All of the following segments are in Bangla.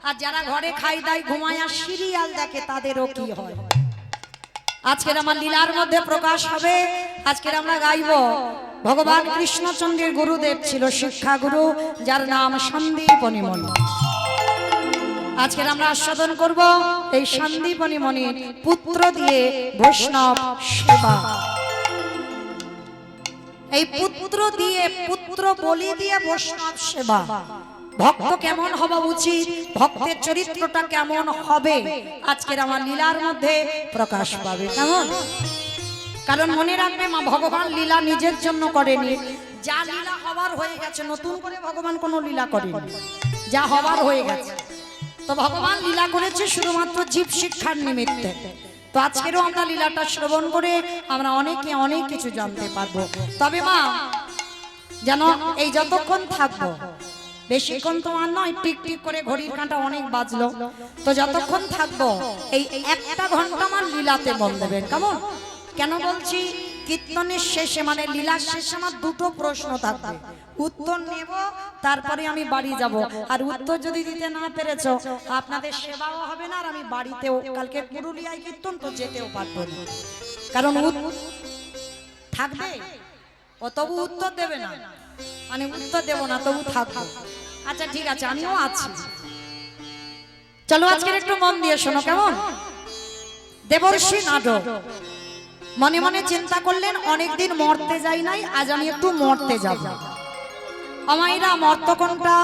আর যারা ঘরে খাই দাই ঘুমায় আর সিরিয়াল দেখে তাদেরও কি হয়। আজকের আমার লীলার মধ্যে প্রকাশ হবে। আজকের আমরা গাইব ভগবান কৃষ্ণচন্দ্রের গুরুদেব ছিল শিক্ষা গুরু, যার নাম সন্দীপনী মণি। আজকের আমরা আস্বাদন করব এই সন্দীপনী মণির পুত্র দিয়ে বৈষ্ণব সেবা। এই পুত্র দিয়ে, পুত্র বলি দিয়ে বৈষ্ণব সেবা। ভক্ত কেমন হওয়া উচিত, ভক্তের চরিত্রটা কেমন হবে, আজকের আমার লীলার মধ্যে প্রকাশ পাবে। কেমন? কারণ মনে রাখবে মা, ভগবান লীলা নিজের জন্য করেনি। যা লীলা হবার হয়ে গেছে, নতুন করে ভগবান কোনো লীলা করেনি, যা হবার হয়ে গেছে। তো ভগবান লীলা করেছে শুধুমাত্র জীব শিক্ষার নিমিত্তে। তো আজকেরও আমরা লীলাটা শ্রবণ করে আমরা অনেকে অনেক কিছু জানতে পারবো। তবে মা যেন এই যতক্ষণ থাকবো, বেশিক্ষণ তোমার নয়, টিক টিক করে ঘড়ির কাঁটা অনেক বাজলো, তো যতক্ষণ থাকবো এই একটা ঘন্টা আমার লীলাতে বল দেবেন। কেমন? কেন বলছি, কীর্তনের শেষে মানে লীলার শেষে আমার দুটো প্রশ্ন থাকবে, উত্তর নেব, তারপরে আমি বাড়ি যাব। আর উত্তর যদি দিতে না পেরেছো, আপনাদের সেবাও হবে না, আর আমি বাড়িতেও, কালকে পুরুলিয়ায় কীর্তন তো যেতেও পারবো না, কারণ থাকবে ও তবু উত্তর দেবে না, মানে উত্তর দেব না তবু থাকবো। আচ্ছা ঠিক আছে, আমিও আছি। চলো আজকের একটু মন দিয়ে শোনো। কেমন? দেবর্ষি নাটক। মনে মনে চিন্তা করলেন অনেকদিন মরতে যাই নাই, আজ আমি একটু মরতে যাব। আমাইরা মর্ত কোনটা?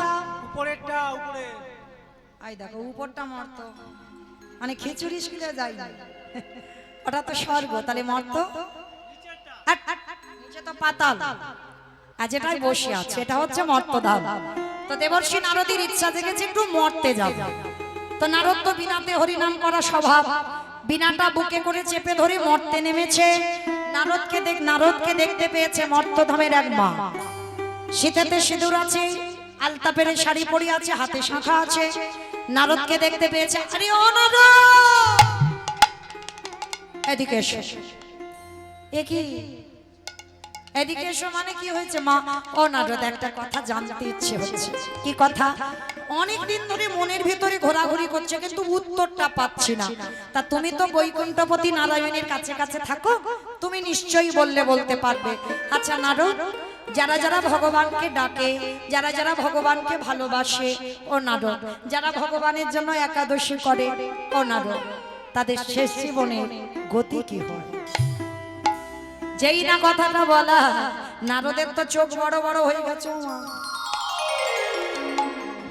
উপরেরটা। উপরে আই দেখো উপরটা মর্ত, মানে খিচুড়ি স্কুলে যাই না, ওটা তো স্বর্গ, তাহলে মর্ত নিচে তো পাতাল, আর যেটাই বসে আছে এটা হচ্ছে মর্তধাম। তো দেবর্ষি নারদের ইচ্ছা জেগেছে একটু মরতে যাব। তো নারদ তো বিনাতে হরিনাম করা স্বভাব, বিনাটা বুকে করে চেপে ধরে মরতে নেমেছে। নারদকে দেখতে পেয়েছে মর্তধামের এক মা, শীতেতে সিঁদুর আছে, আলতা পেরে শাড়ি পরে আছে, হাতে শাঁখা আছে। নারদকে দেখতে পেয়েছে, আরে ও নারদ এদিকে এসো। এ কি এদিকে এসো মানে কি হয়েছে মা? ও নারদ, একটা কথা জানতে ইচ্ছে হচ্ছে। কি কথা? অনেকদিন ধরে মনের ভিতরে ঘোরাঘুরি করছে, কিন্তু উত্তরটা পাচ্ছি না। তা তুমি তো বৈকুণ্ঠপতি নারায়ণের কাছে কাছে থাকো, তুমি নিশ্চয়ই বলতে পারবে। আচ্ছা নারদ, যারা যারা ভগবানকে ডাকে, যারা যারা ভগবানকে ভালোবাসে, ও নারদ, যারা ভগবানের জন্য একাদশী করে, ও নারদ, তাদের শেষ জীবনের গতি কি হয়? যেই না কথাটা বলা, নারদের তো চোখ বড় বড় হয়ে গেছে।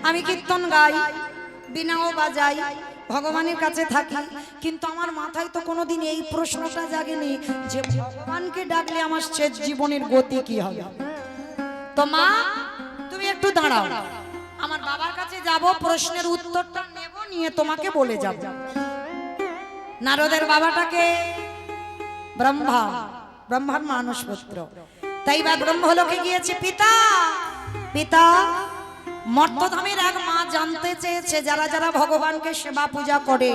আমি কীর্তন গাই, বীণাও বাজাই, ভগবানের কাছে থাকি, কিন্তু আমার মাথায় তো কোনোদিন এই প্রশ্নটা জাগেনি যে ভগবানকে ডাকলে আমার শেষ জীবনের গতি কি হবে। তো মা তুমি একটু দাঁড়াও, আমার বাবার কাছে যাব, প্রশ্নের উত্তরটা নেব, নিয়ে তোমাকে বলে যাব। নারদের বাবাটাকে ব্রহ্মা, ব্রহ্মার মানস পুত্র, তাই বা ব্রহ্মলোকে গিয়েছে। পিতা পিতা, মর্তধামের এক মা জানতে চেয়েছে যারা যারা ভগবানকে সেবা পূজা করে,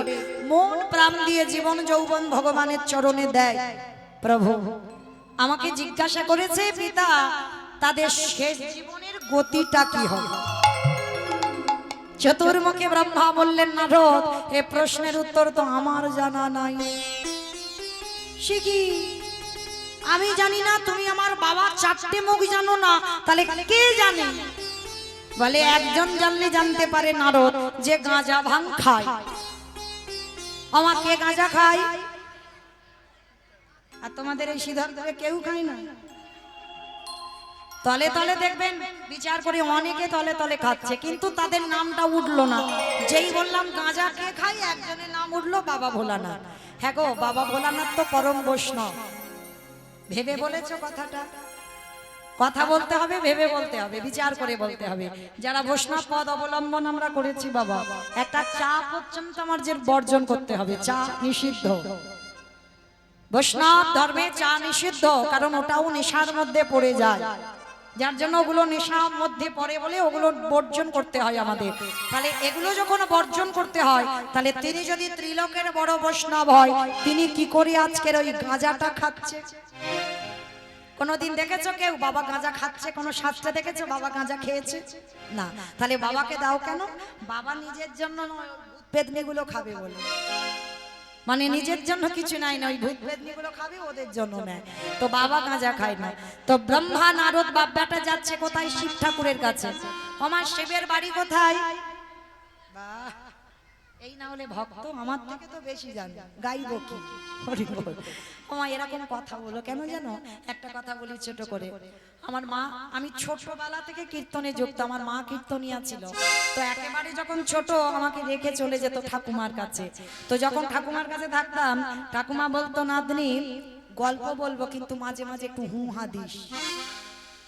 মন প্রাণ দিয়ে জীবন যৌবন ভগবানের চরণে দেয়, প্রভু আমাকে জিজ্ঞাসা করেছে পিতা তাদের শেষ জীবনের গতিটা কি হবে। চতুর্মুখে ব্রহ্মা বললেন, নারদ এ প্রশ্নের উত্তর তো আমার জানা নাই। সে কি? আমি জানি না? তুমি আমার বাবার চারটে মুখ জানো না, তাহলে কে জানে? বলে একজন জানলে জানতে পারে নারদ, যে গাঁজা ভাঙ খায়। আমাকে গাঁজা খায়, আর তোমাদের এই সিদ্ধান্তকে কেউ খায় না। তলে তলে দেখবেন বিচার করে অনেকে তলে তলে খাচ্ছে, কিন্তু তাদের নামটা উঠলো না। যেই বললাম গাঁজা কে খায়, একজনের নাম উঠলো বাবা ভোলানাথ। হ্যাঁ গো, বাবা ভোলানাথ তো পরম বৈষ্ণব। ভেবে বলেছো কথাটা? কথা বলতে হবে, ভেবে বলতে হবে, বিচার করে বলতে হবে। যারা বৈষ্ণব পদ অবলম্বন আমরা করেছি বাবা, একটা চা পর্যন্ত আমার যে বর্জন করতে হবে, চা নিষিদ্ধ। বৈষ্ণব ধর্মে চা নিষিদ্ধ, কারণ ওটাও নেশার মধ্যে পড়ে যায়, যার জন্য ওগুলো নেশার মধ্যে পড়ে বলে ওগুলো বর্জন করতে হয় আমাদের। তাহলে এগুলো যখন বর্জন করতে হয়, তাহলে তিনি যদি ত্রিলোকের বড় বৈষ্ণব হয়, তিনি কি করে আজকের ওই গাঁজাটা খাচ্ছে? কোনোদিন দেখেছো কেউ বাবা গাঁজা খাচ্ছে? কোনো শাস্ত্রে দেখেছো বাবা গাঁজা খেয়েছে? না। তাহলে বাবাকে দাও কেন? বাবা নিজের জন্য নয়, ভূত পেতনিগুলো খাবে বলে। মানে নিজের জন্য কিছু নাই না, ওই ভূত পেতনিগুলো খাবে ওদের জন্য নেয়। তো বাবা গাঁজা খায় না। তো ব্রহ্মা নারদ বাপ বেটা যাচ্ছে কোথায়? শিব ঠাকুরের কাছে। আমার শিবের বাড়ি কোথায়? বাহ, এই না হলে ভক্ত আমার থেকে তো বেশি জানে, গাইবো কি? হরি বল। আমার এরকম কথা বলো কেন জানো? একটা কথা বলি ছোট করে। আমার মা, আমি ছোটবেলা থেকে কীর্তনে যুক্ত, আমার মা কীর্তনিয়া ছিল। তো একেবারে যখন ছোট আমাকে রেখে চলে যেত ঠাকুমার কাছে। তো যখন ঠাকুমার কাছে থাকতাম, ঠাকুমা বলতো, নাতনি গল্প বলবো কিন্তু মাঝে মাঝে একটু হু হা দিস।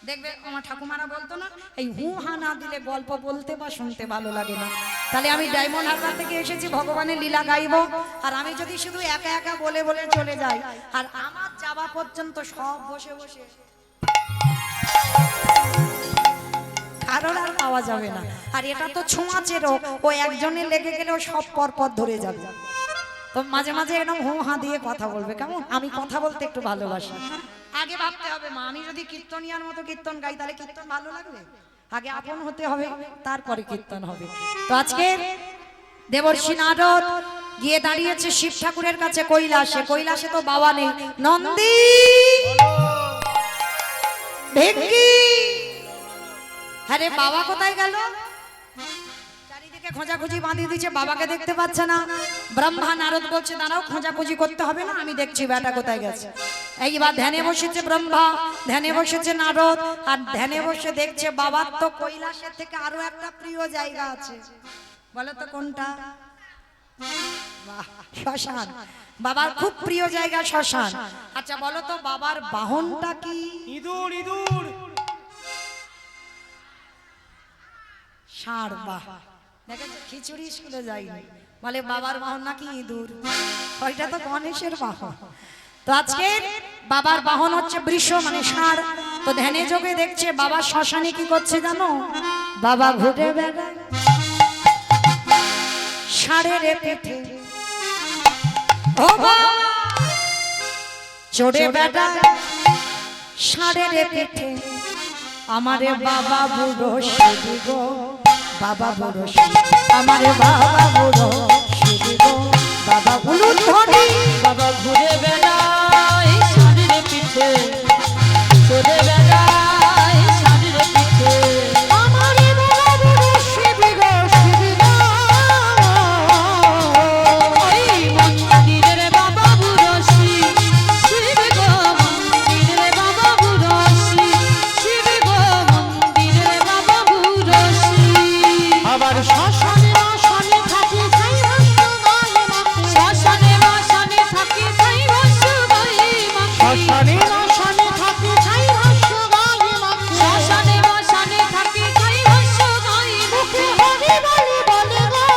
দেখবে আমার ঠাকুমারা বলতো না, এই হু হা না দিলে গল্প বলতে বা শুনতে ভালো লাগে না। তাহলে আমি ডায়মন্ড হারবার থেকে এসেছি ভগবানের লীলা গাইবো, আর আমি যদি শুধু একা একা বলে বলে চলে যাই, আর আমার যাওয়া পর্যন্ত সব বসে বসে, কারোর আর পাওয়া যাবে না। আর এটা তো ছোঁয়াচে রোগ, ও একজনের লেগে গেলেও সব পর পর ধরে যাবে। তো মাঝে মাঝে এরকম হু হা দিয়ে কথা বলবে, কেমন? আমি কথা বলতে একটু ভালোবাসি। আগে ভাবতে হবে মা, আমি যদি কীর্তনিয়ার মতো কীর্তন গাই তাহলে কীর্তন ভালো লাগবে? আগে আপন হতে হবে, তারপরে কীর্তন হবে। তো আজকে দেবর্ষি নারদ গিয়ে দাঁড়িয়েছে শিব ঠাকুরের কাছে কৈলাসে। কৈলাসে তো বাবা নেই। নন্দী ভেঙ্গি, আরে বাবা কোথায় গেল? চারিদিকে খোঁজাখুঁজি বাঁধিয়ে দিচ্ছে, বাবাকে দেখতে পাচ্ছে না। ব্রহ্মা নারদ বলছে, দাঁড়াও, খোঁজাখুঁজি করতে হবে না, আমি দেখছি বেটা কোথায় গেছে। এইবার ধ্যানে বসেছে ব্রহ্মা, ধ্যানে বসেছে নারদ, আর ধ্যানে বসে দেখছে বাবার তো কৈলাসের থেকে আরো একটা প্রিয় জায়গা আছে। বলো তো কোনটা? শ্মশান। বাবার খুব প্রিয় জায়গা শ্মশান। আচ্ছা বলো তো বাবার বাহনটা কি? ইঁদুর ইঁদুর ষাঁড়। বাহ, দেখেছো খিচুড়ি স্কুলে যাইনি, বলে বাবার বাহন নাকি ইঁদুর। ওইটা তো গণেশের বাহন। তো আজকে বাবার বাহন হচ্ছে বৃষ, মানে ষাঁড়। তো ধ্যানে যোগে দেখছে বাবা শ্মশানে কি করছে জানো? বাবা ঘুরে বেড়ায় ষাঁড়ের পেটে, ও বাবা চড়ে বেড়ায় ষাঁড়ের পেটে। আমারে বাবা বুড়ো শিবি গো, বাবা বুড়ো শিবি, আমারে বাবা বুড়ো শিবি গো, বাবা বুড়ো ধনী। বাবা ঘুরে বেড়ায় ষাঁড়ের পিঠে, চড়ে বেড়ায় ষাঁড়ের পিঠে। আমারে বাবা বুড়ো শিবি গো, শিবি গো। ওই মন্দিরের বাবা বুড়ো শিব, শিব গো মন্দিরের বাবা বুড়ো শিব, শিব গো মন্দিরের বাবা বুড়ো শিব। আবার শ্মশানে শ্মশানে থাকি ছাই ভস্ম গায়ে মাখি। শ্মশানে মশানে থাকি ছাই ভস্ম গায়ে মাখি। শ্মশানে শ্মশানে থাকি ছাই ভস্ম গায়ে মাখি। শ্মশানে মশানে থাকি ছাই ভস্ম গায়ে মুখে মাখি। হরি বলে বলে গো,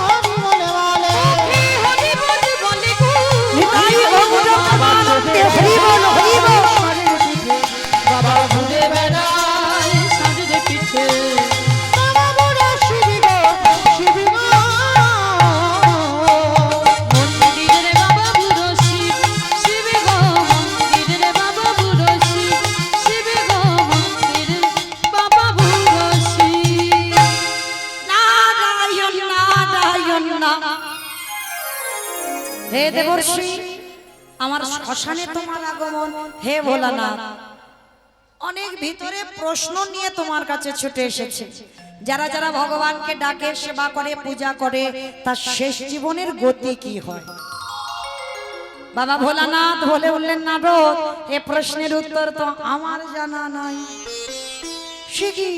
হরি বলে বলে। মুখে হরি বলে বলে গো। নিতাই গৌর প্রেমানন্দে হরি বল, হরি বল। বাবা ঘুরে বেড়ায় ষাঁড়ের পিঠে। বাবা বুড়ো শিবি গো, শিবি গো। মন্দিরের বাবা বুড়ো শিব, শিব গো মন্দিরের বাবা বুড়ো শিব, শিব গো মন্দিরের বাবা বুড়ো শিব। নারায়ণ নারায়ণ নাম। হে দেবর্ষি, আমার শ্মশানে তোমার আগমন, হে ভোলানাথ। অনেক ভিতরে প্রশ্ন নিয়ে তোমার কাছে ছুটে এসেছে। যারা যারা ভগবানকে ডাকে, সেবা করে, পূজা করে, তার শেষ জীবনের গতি কি হয়? বাবা ভোলানাথ বলে উঠলেন, নারদ, এ প্রশ্নের উত্তর তো আমার জানা নাই। সে কি?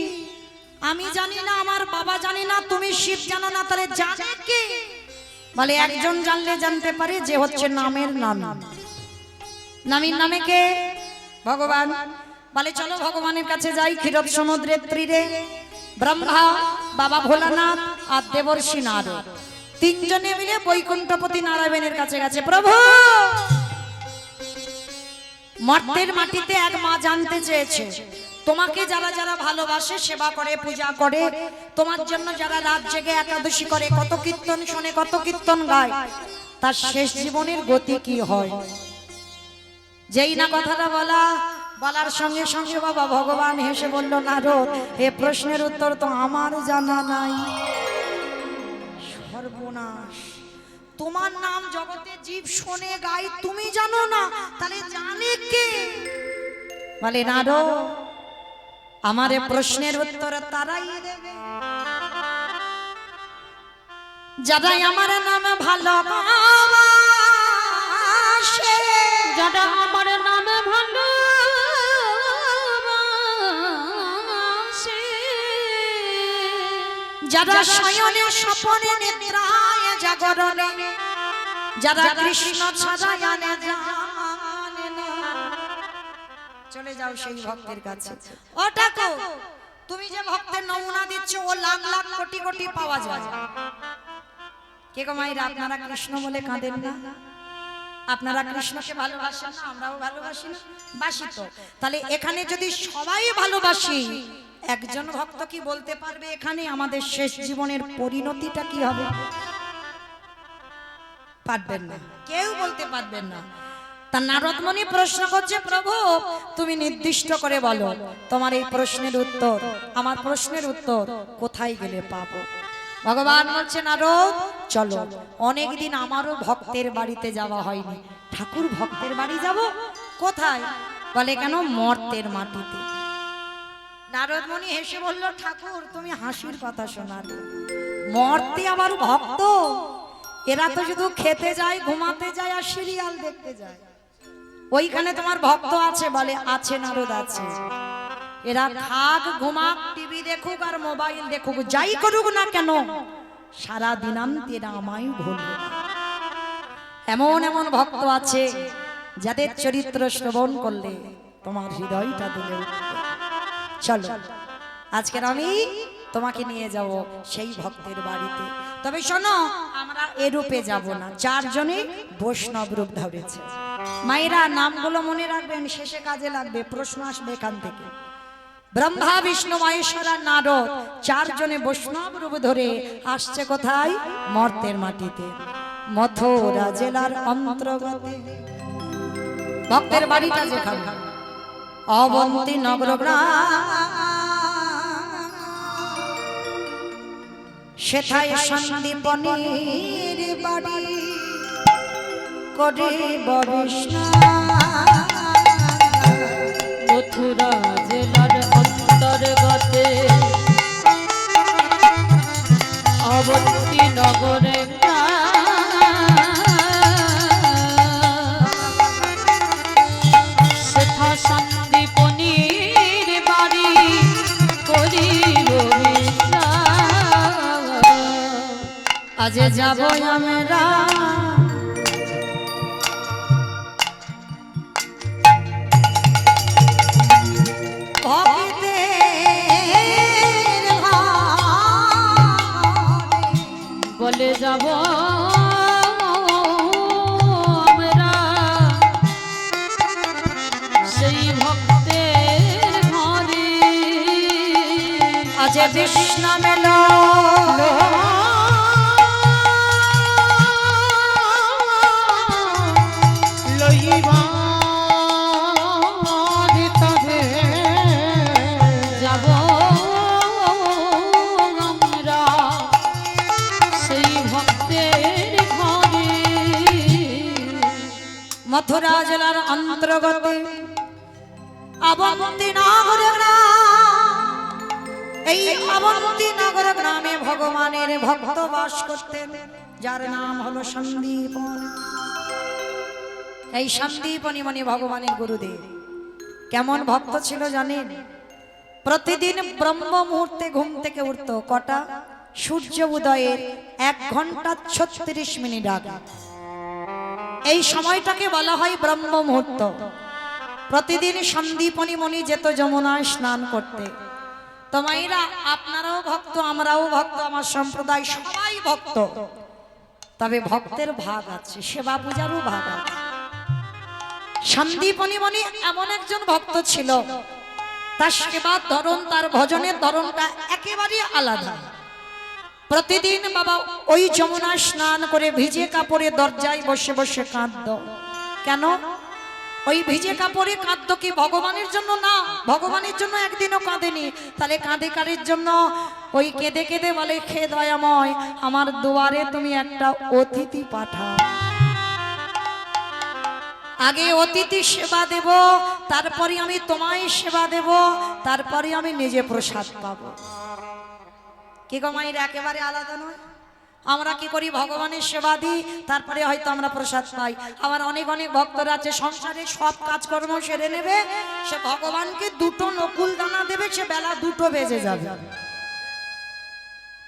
আমি জানি না, আমার বাবা জানি না, তুমি শিব জানো না, তাহলে জানে কে? বলে একজন জানলে জানতে পারে, যে হচ্ছে নামের নাম। নামের নামে কে? ভগবান। বলে চলো ভগবানের কাছে যাই। ক্ষীরোদ সমুদ্রের তীরে ব্রহ্মা, বাবা ভোলানাথ আর দেবর্ষি নারদ তিনজনে মিলে বৈকুণ্ঠপতি নারায়ণের কাছে গেছে। প্রভু, মর্তের মাটিতে এক মা জানতে চেয়েছে, তোমাকে যারা যারা ভালোবাসে, সেবা করে, পূজা করে, তোমার জন্য যারা রাত জেগে একাদশী করে, কত কীর্তন শোনে, কত কীর্তন গায়, তার শেষ জীবনের গতি কি হয়? যেই না কথাটা বলা, বলার সঙ্গে সঙ্গে বাবা ভগবান হেসে বলল, নারদ, এ প্রশ্নের উত্তর তো আমার জানা নাই। সর্বনাশ, তোমার নাম জগতে জীব শোনে গাই, তুমি জানো না, তাহলে জানে কে? বলে, নারদ, আমার এ প্রশ্নের উত্তর তারাই দেবে যারা আমার নামে ভালোবাসে, যারা আমার নামে ভালোবাসে, যারা শয়নে স্বপনে নিদ্রায় জাগরণে, যারা কৃষ্ণ ছাড়া জানে না। চলে যাও সেই ভক্তের কাছে। ও ঠাকুর, তুমি যে ভক্তের নমুনা দিচ্ছ ও লাখ লাখ কোটি কোটি পাওয়া যায়। কে গো মায়েরা, আপনারা কৃষ্ণ বলে কাঁদেন না? আপনারা কৃষ্ণকে ভালোবাসেন না? আমরাও ভালোবাসি না? বাসি তো। তাহলে এখানে যদি সবাই ভালোবাসি, একজন ভক্ত কি বলতে পারবে এখানে আমাদের শেষ জীবনের পরিণতিটা কি হবে? পারবেন না, কেউ বলতে পারবেন না। তা নারদ মুনি প্রশ্ন করছে, প্রভু তুমি নির্দিষ্ট করে বলো তোমার এই প্রশ্নের উত্তর, আমার প্রশ্নের উত্তর কোথায় গেলে পাবো? ভগবান বলছে, নারদ চলো, অনেকদিন আমারও ভক্তের বাড়িতে যাওয়া হয়নি। ঠাকুর ভক্তের বাড়ি যাব? কোথায়? বলে, কেন? মর্তের মাটিতে। নারদ মুনি হেসে বলল, ঠাকুর তুমি হাসির কথা শোনালে, মর্তে আবার ভক্ত? এরা তো শুধু খেতে যায়, ঘুমাতে যায় আর সিরিয়াল দেখতে যায়। ওইখানে তোমার ভক্ত আছে? বলে, আছে নারদ, আছে। এরা খাক, ঘুমাক, টিভি দেখুক আর মোবাইল দেখুক, যাই করুক না কেন, সারা দিনান্তে এরা আমায় ভুলবে না। এমন এমন ভক্ত আছে যাদের চরিত্র শ্রবণ করলে তোমার হৃদয়টা দুলে উঠবে। চলো, আজকের আমি তোমাকে নিয়ে যাব সেই ভক্তের বাড়িতে। তবে শোনো, আমরা এ রূপে যাব না, চারজনে বৈষ্ণব রূপ ধরেছে। মায়েরা নামগুলো মনে রাখবেন, শেষে কাজে লাগবে, প্রশ্ন আসবে এখান থেকে। ব্রহ্মা, বিষ্ণু, মহেশ্বর আর নারদ চারজনে বৈষ্ণব রূপ ধরে আসছে কোথায়? মর্তের মাটিতে, মথুরা জেলার অন্তর্গতে। ভক্তের বাড়িটা যেখানে, অবন্তী নগর গ্রাম, সেথায় সন্দীপনীর বাড়ি করিব বিষ্ণু। মথুরা জেলার অন্তর্গতে অবন্তী নগরে সেথা সন্দীপনীর বাড়ি করিব বিশ্রাম। আজ যাব আমরা বলে যাব আমরা সেই ভক্তের ঘরে। আজ বিষ্ণু মেলো লইবা দিতে যাব আমরা সেই ভক্তের ঘরে। মথুরা জেলার অন্তর্গতে অবন্তী নগর গ্রাম। এই অবন্তী নগর গ্রামে ভগবানের ভক্ত বাস করতেন, যার নাম হলো সন্দীপন। এই সন্দীপনী মনি ভগবানের গুরুদেব কেমন ভক্ত ছিল জানেন? প্রতিদিন ব্রহ্ম মুহূর্তে ঘুম থেকে উঠত। কটা? সূর্য উদয়ের 1 ঘন্টা 36 মিনিট আগে। এই সময়টাকে বলা হয় ব্রহ্ম মুহূর্ত। প্রতিদিন সন্দীপনী মনি যেত যমুনায় স্নান করতে। তো মায়েরা, আপনারাও ভক্ত, আমরাও ভক্ত, আমার সম্প্রদায় সবাই ভক্ত। তবে ভক্তের ভাগ আছে, সেবা পূজারও ভাগ আছে। সন্দীপনী মনি এমন একজন ভক্ত ছিল, তার সেবার ধরন, তার ভজনের ধরনটা একেবারেই আলাদা। প্রতিদিন বাবা ওই যমুনা স্নান করে ভিজে কাপড়ে দরজায় বসে বসে কাঁদত। কেন? ওই ভিজে কাপড়ে কাঁদতো কি ভগবানের জন্য? না, ভগবানের জন্য একদিনও কাঁদেনি। তাহলে কাঁদে কারের জন্য? ওই কেঁদে কেঁদে বলে, খে দয়াময়, আমার দুয়ারে তুমি একটা অতিথি পাঠাও। আগে অতিথি সেবা দেব, তারপরে আমি তোমায় সেবা দেব, তারপরে আমি নিজে প্রসাদ পাবো। কি গো মায়ের একেবারে আলাদা নয়? আমরা কি করি? ভগবানের সেবা দিই, তারপরে হয়তো আমরা প্রসাদ পাই। আবার অনেক অনেক ভক্তরা আছে সংসারে সব কাজকর্ম সেরে নেবে, সে ভগবানকে দুটো নকুল দানা দেবে, সে বেলা 2টো বেজে যাবে।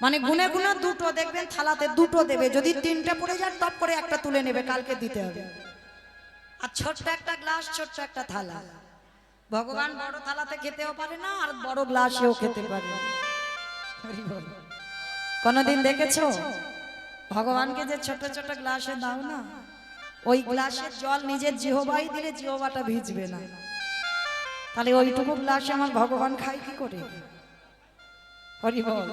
মানে গুনে গুনে দুটো দেখবেন থালাতে দুটো দেবে, যদি 3টে পড়ে যায় টপ করে একটা তুলে নেবে, কালকে দিতে হবে। আর ছোট্ট একটা গ্লাস, ছোট্ট একটা থালা। ভগবান বড় থালাতে খেতেও পারে না, আর বড় গ্লাসেও খেতে পারে না। কোনদিন দেখেছো ভগবানকে যে ছোট ছোট গ্লাসে দাও না, ওই গ্লাসের জল নিজের জিহ্বায় দিলে জিহ্বাটা ভিজবে না। তাহলে ওইটুকু গ্লাসে আমার ভগবান খায় কি করে? হরি বল।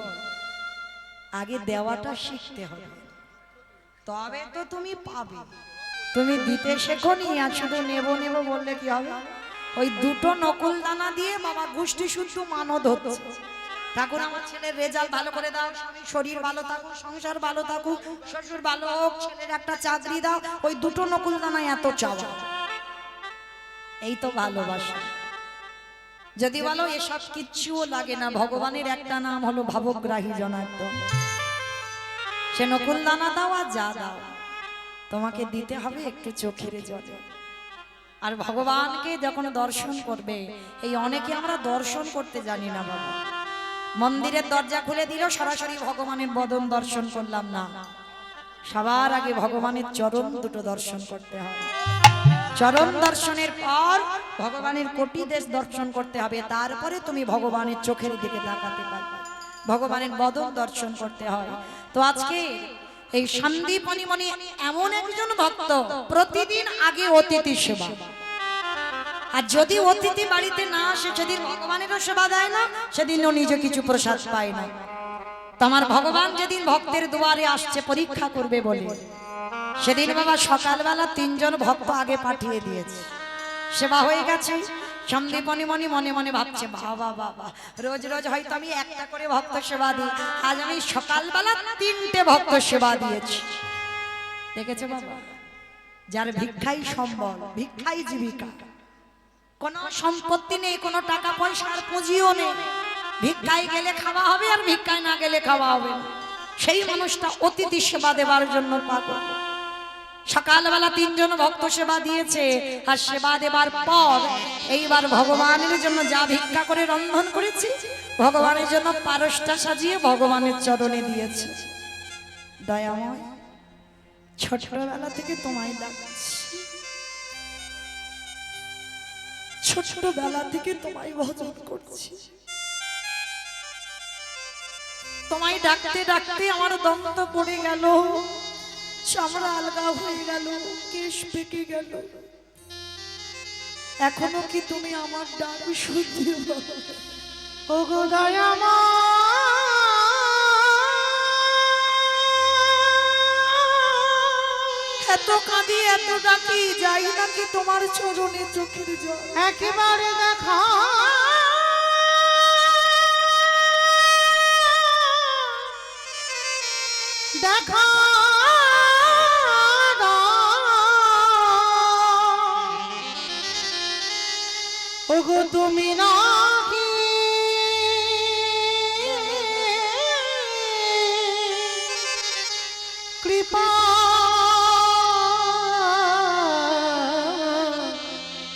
আগে দেওয়াটা শিখতে হবে, তবে তো তুমি পাবে। তুমি দিতে শেখোনি, আর শুধু নেবো নেবো বললে কি হবে? ওই দুটো নকুল দানা দিয়ে বাবা গোষ্ঠী শুদ্ধ মানদ হচ্ছে। ঠাকুর আমার ছেলের রেজাল্ট ভালো করে দাও, স্বামীর শরীর ভালো থাকুক, সংসার ভালো থাকুক, শ্বশুর ভালো হোক, ছেলের একটা চাকরি দাও। ওই দুটো নকুল দানায় এত চাওয়া, এই তো ভালোবাসা। যদি বলো এসব কিচ্ছুও লাগে না, ভগবানের একটা নাম হলো ভাবগ্রাহী জনার্দন। সে নকুল দানা দাও আর যা দাও, তোমাকে দিতে হবে একটু চোখের জলে। আর ভগবানকে যখন দর্শন করবে, এই অনেকে আমরা দর্শন করতে জানি না বাবা। মন্দিরের দরজা খুলে দিল, সরাসরি ভগবানের বদন দর্শন করলাম না। সবার আগে ভগবানের চরণ দুটো দর্শন করতে হবে। চরণ দর্শনের পর ভগবানের কোটি দেশ দর্শন করতে হবে, তারপরে তুমি ভগবানের চোখের দিকে তাকাতে পারবে। ভগবানের বদন দর্শন করতে হয়। তো আজকে এই সন্দীপনী মণি এমন একজন ভক্ত, প্রতিদিন আগে অতিথি সেবা। আর যদি অতিথি বাড়িতে না আসে, সেদিন ভগবানেরও সেবা দেয় না, সেদিনও নিজে কিছু প্রসাদ পায় না। তোমার ভগবান যেদিন ভক্তের দুয়ারে আসছে পরীক্ষা করবে বলে, সেদিন বাবা সকালবেলা 3 জন ভক্ত আগে পাঠিয়ে দিয়েছে। সেবা হয়ে গেছে। সন্দীপনী মণি মনে মনে ভাবছে, বাবা বাবা, রোজ রোজ হয়তো আমি একটা করে ভক্ত সেবা দিই, আজ আমি সকালবেলা 3টে ভক্ত সেবা দিয়েছি। দেখেছো বাবা, যার ভিক্ষাই সম্বল, ভিক্ষাই জীবিকা, কোনো সম্পত্তি নেই, কোনো টাকা পয়সার পুঁজিও নেই, ভিক্ষায় গেলে খাওয়া হবে আর ভিক্ষায় না গেলে খাওয়া হবে না, সেই মানুষটা অতিথি সেবা দেবার জন্য পাগল। সকালবেলা 3 জন ভক্ত সেবা দিয়েছে, আর সেবা দেবার পর এইবার ভগবানের জন্য যা ভিক্ষা করে রন্ধন করেছি, ভগবানের জন্য পারসটা সাজিয়ে ভগবানের চরণে দিয়েছে। দয়াময়, ছোটবেলা থেকে তোমায় ডাকছি, ছোটবেলা থেকে তোমায় ভজন করছি। তোমায় ডাকতে ডাকতে আমার দন্ত পড়ে গেল, চামড়া আলগা হয়ে গেল, কেশ পেকে গেল। এখনো কি তুমি আমার ডাক শুনতে পাও? ওগো দয়াময়, এত কাঁদি এত ডাকি, যাই নাকি তোমার চরণে চোখের জল। একেবারে দেখা দেখা ওগো তুমি নাকি কৃপা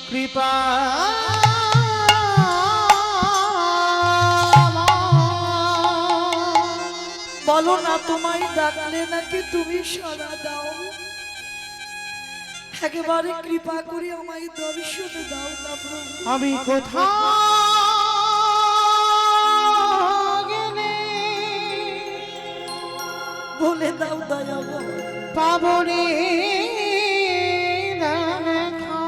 কৃপা বলো না, তোমায় ডাকলে নাকি তুমি সাড়া দাও? একেবারে কৃপা করে আমায় দর্শন দাও না প্রভু। আমি কোথাও গেলে বলে দাও দয়া পাবনে দেখা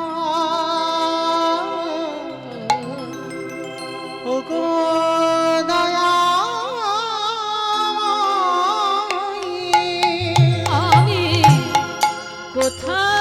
ওগো দয়া আমি কোথায়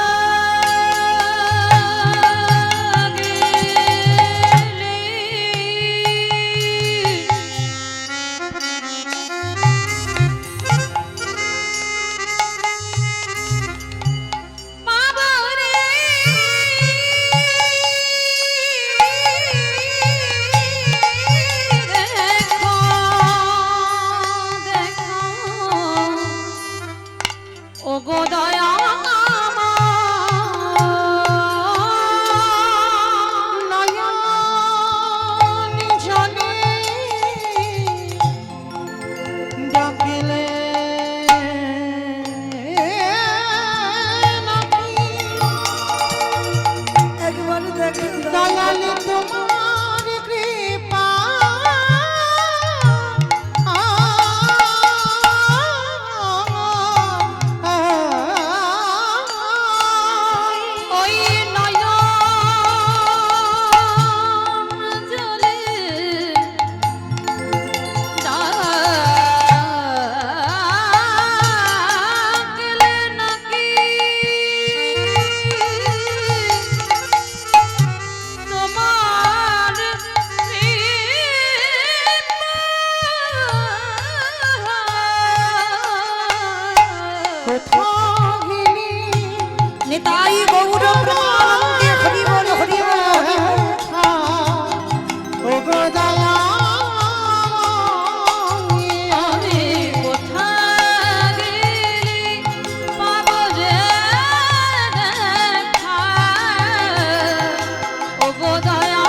কোথাও গেলি নিতাই গৌর প্রেমানন্দে হরি বল হরি বল হরি বল। ও গো দয়া আমি কোথায় গেলি পাবো যে দেখা ও গো দয়া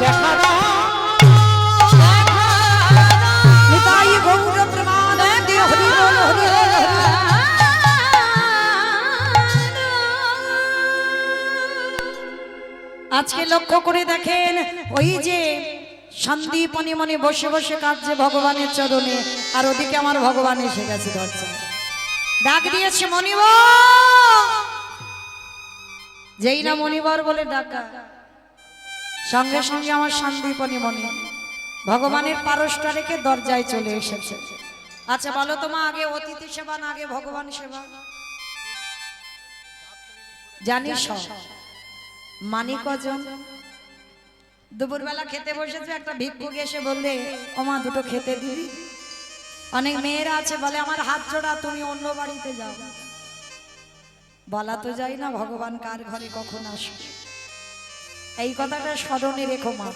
দেখা নিতাই গৌর প্রেমানন্দে হরি বল হরি বল হরি বল। আজকে লক্ষ্য করে দেখেন ওই যে সন্দীপনি মনে বসে বসে কাঁদছে ভগবানের চরণে, আর ওদিকে আমার ভগবান এসে গেছে দরজায়, ডাক দিয়েছে মণিবর। যেই না মণিবর বলে ডাকা, সঙ্গে সঙ্গে আমার সন্দীপনি মণি ভগবানের পারসটা রেখে দরজায় চলে এসেছে। আচ্ছা বলো তো মা, আগে অতিথি সেবা না আগে ভগবান সেবা? জানিস মানি কজন? দুপুরবেলা খেতে বসেছে, একটা ভিক্ষুক এসে বললে ওমা দুটো খেতে দিবি? অনেক মেয়েরা আছে বলে আমার হাত জোড়া, তুমি অন্য বাড়িতে যাও। বলা তো যায় না ভগবান কার ঘরে কখন আসবে। এই কথাটা স্মরণে রেখো মা,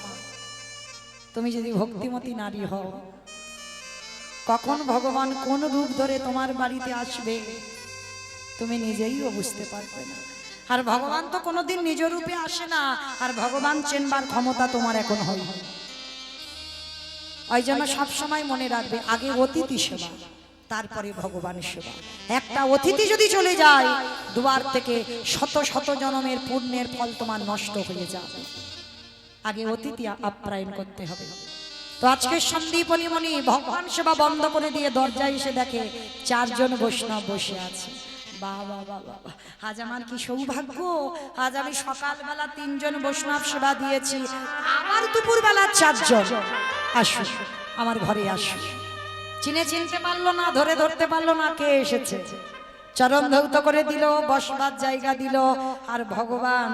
তুমি যদি ভক্তিমতী নারী হও, কখন ভগবান কোন রূপ ধরে তোমার বাড়িতে আসবে তুমি নিজেইও বুঝতে পারবে না। আর ভগবান তো কোনোদিন নিজ রূপে আসে না, আর ভগবান চেনবার ক্ষমতা তোমার এখন হয়। ওই জন্য সবসময় মনে রাখবে আগে অতিথি সেবা, তারপরে ভগবান সেবা। একটা অতিথি যদি চলে যায় দুয়ার থেকে শত শত জন্মের পুণ্যের ফল তোমার নষ্ট হয়ে যাবে। আগে অতিথি আপ্যায়ন করতে হবে। তো আজকে সন্দীপনি মণি ভগবান সেবা বন্ধ করে দিয়ে দরজায় এসে দেখে চারজন বৈষ্ণব বসে আছে। বাবা বাবা, আজ আমার কি সৌভাগ্য, আজ আমি সকালবেলা তিনজন বৈষ্ণব সেবা দিয়েছি, আবার দুপুরবেলা চারজন। আসো আমার ঘরে আসো। চিনতে পারলো না, ধরতে পারলো না কে এসেছে। চরণ ধৌত করে দিল, বসবার জায়গা দিল, আর ভগবান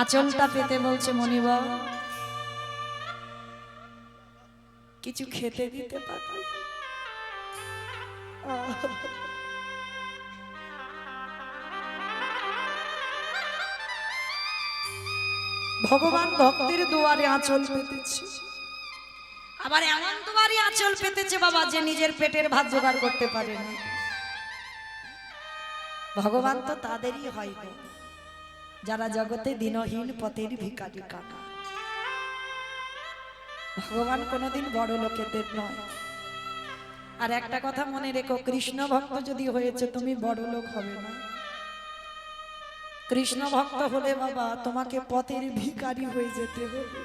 আঁচলটা পেতে বলছে মণিবর কিছু খেতে দিতে পারো? ভগবান ভক্তের দুয়ারে আঁচল পেতেছে, আবার এমন দুয়ারে আঁচল পেতেছে বাবা যে নিজের পেটের ভাত জোগাড় করতে পারে না। ভগবান তো তাদেরই হয় গো যারা জগতে দিনহীন পথের ভিখারি কাকা। ভগবান কোনোদিন বড় লোকেদের নয়। আর একটা কথা মনে রেখো, কৃষ্ণ ভক্ত যদি হয়েছে তুমি বড় লোক হবে না। কৃষ্ণ ভক্ত হলে বাবা তোমাকে পথের ভিখারি হয়ে যেতে হবে।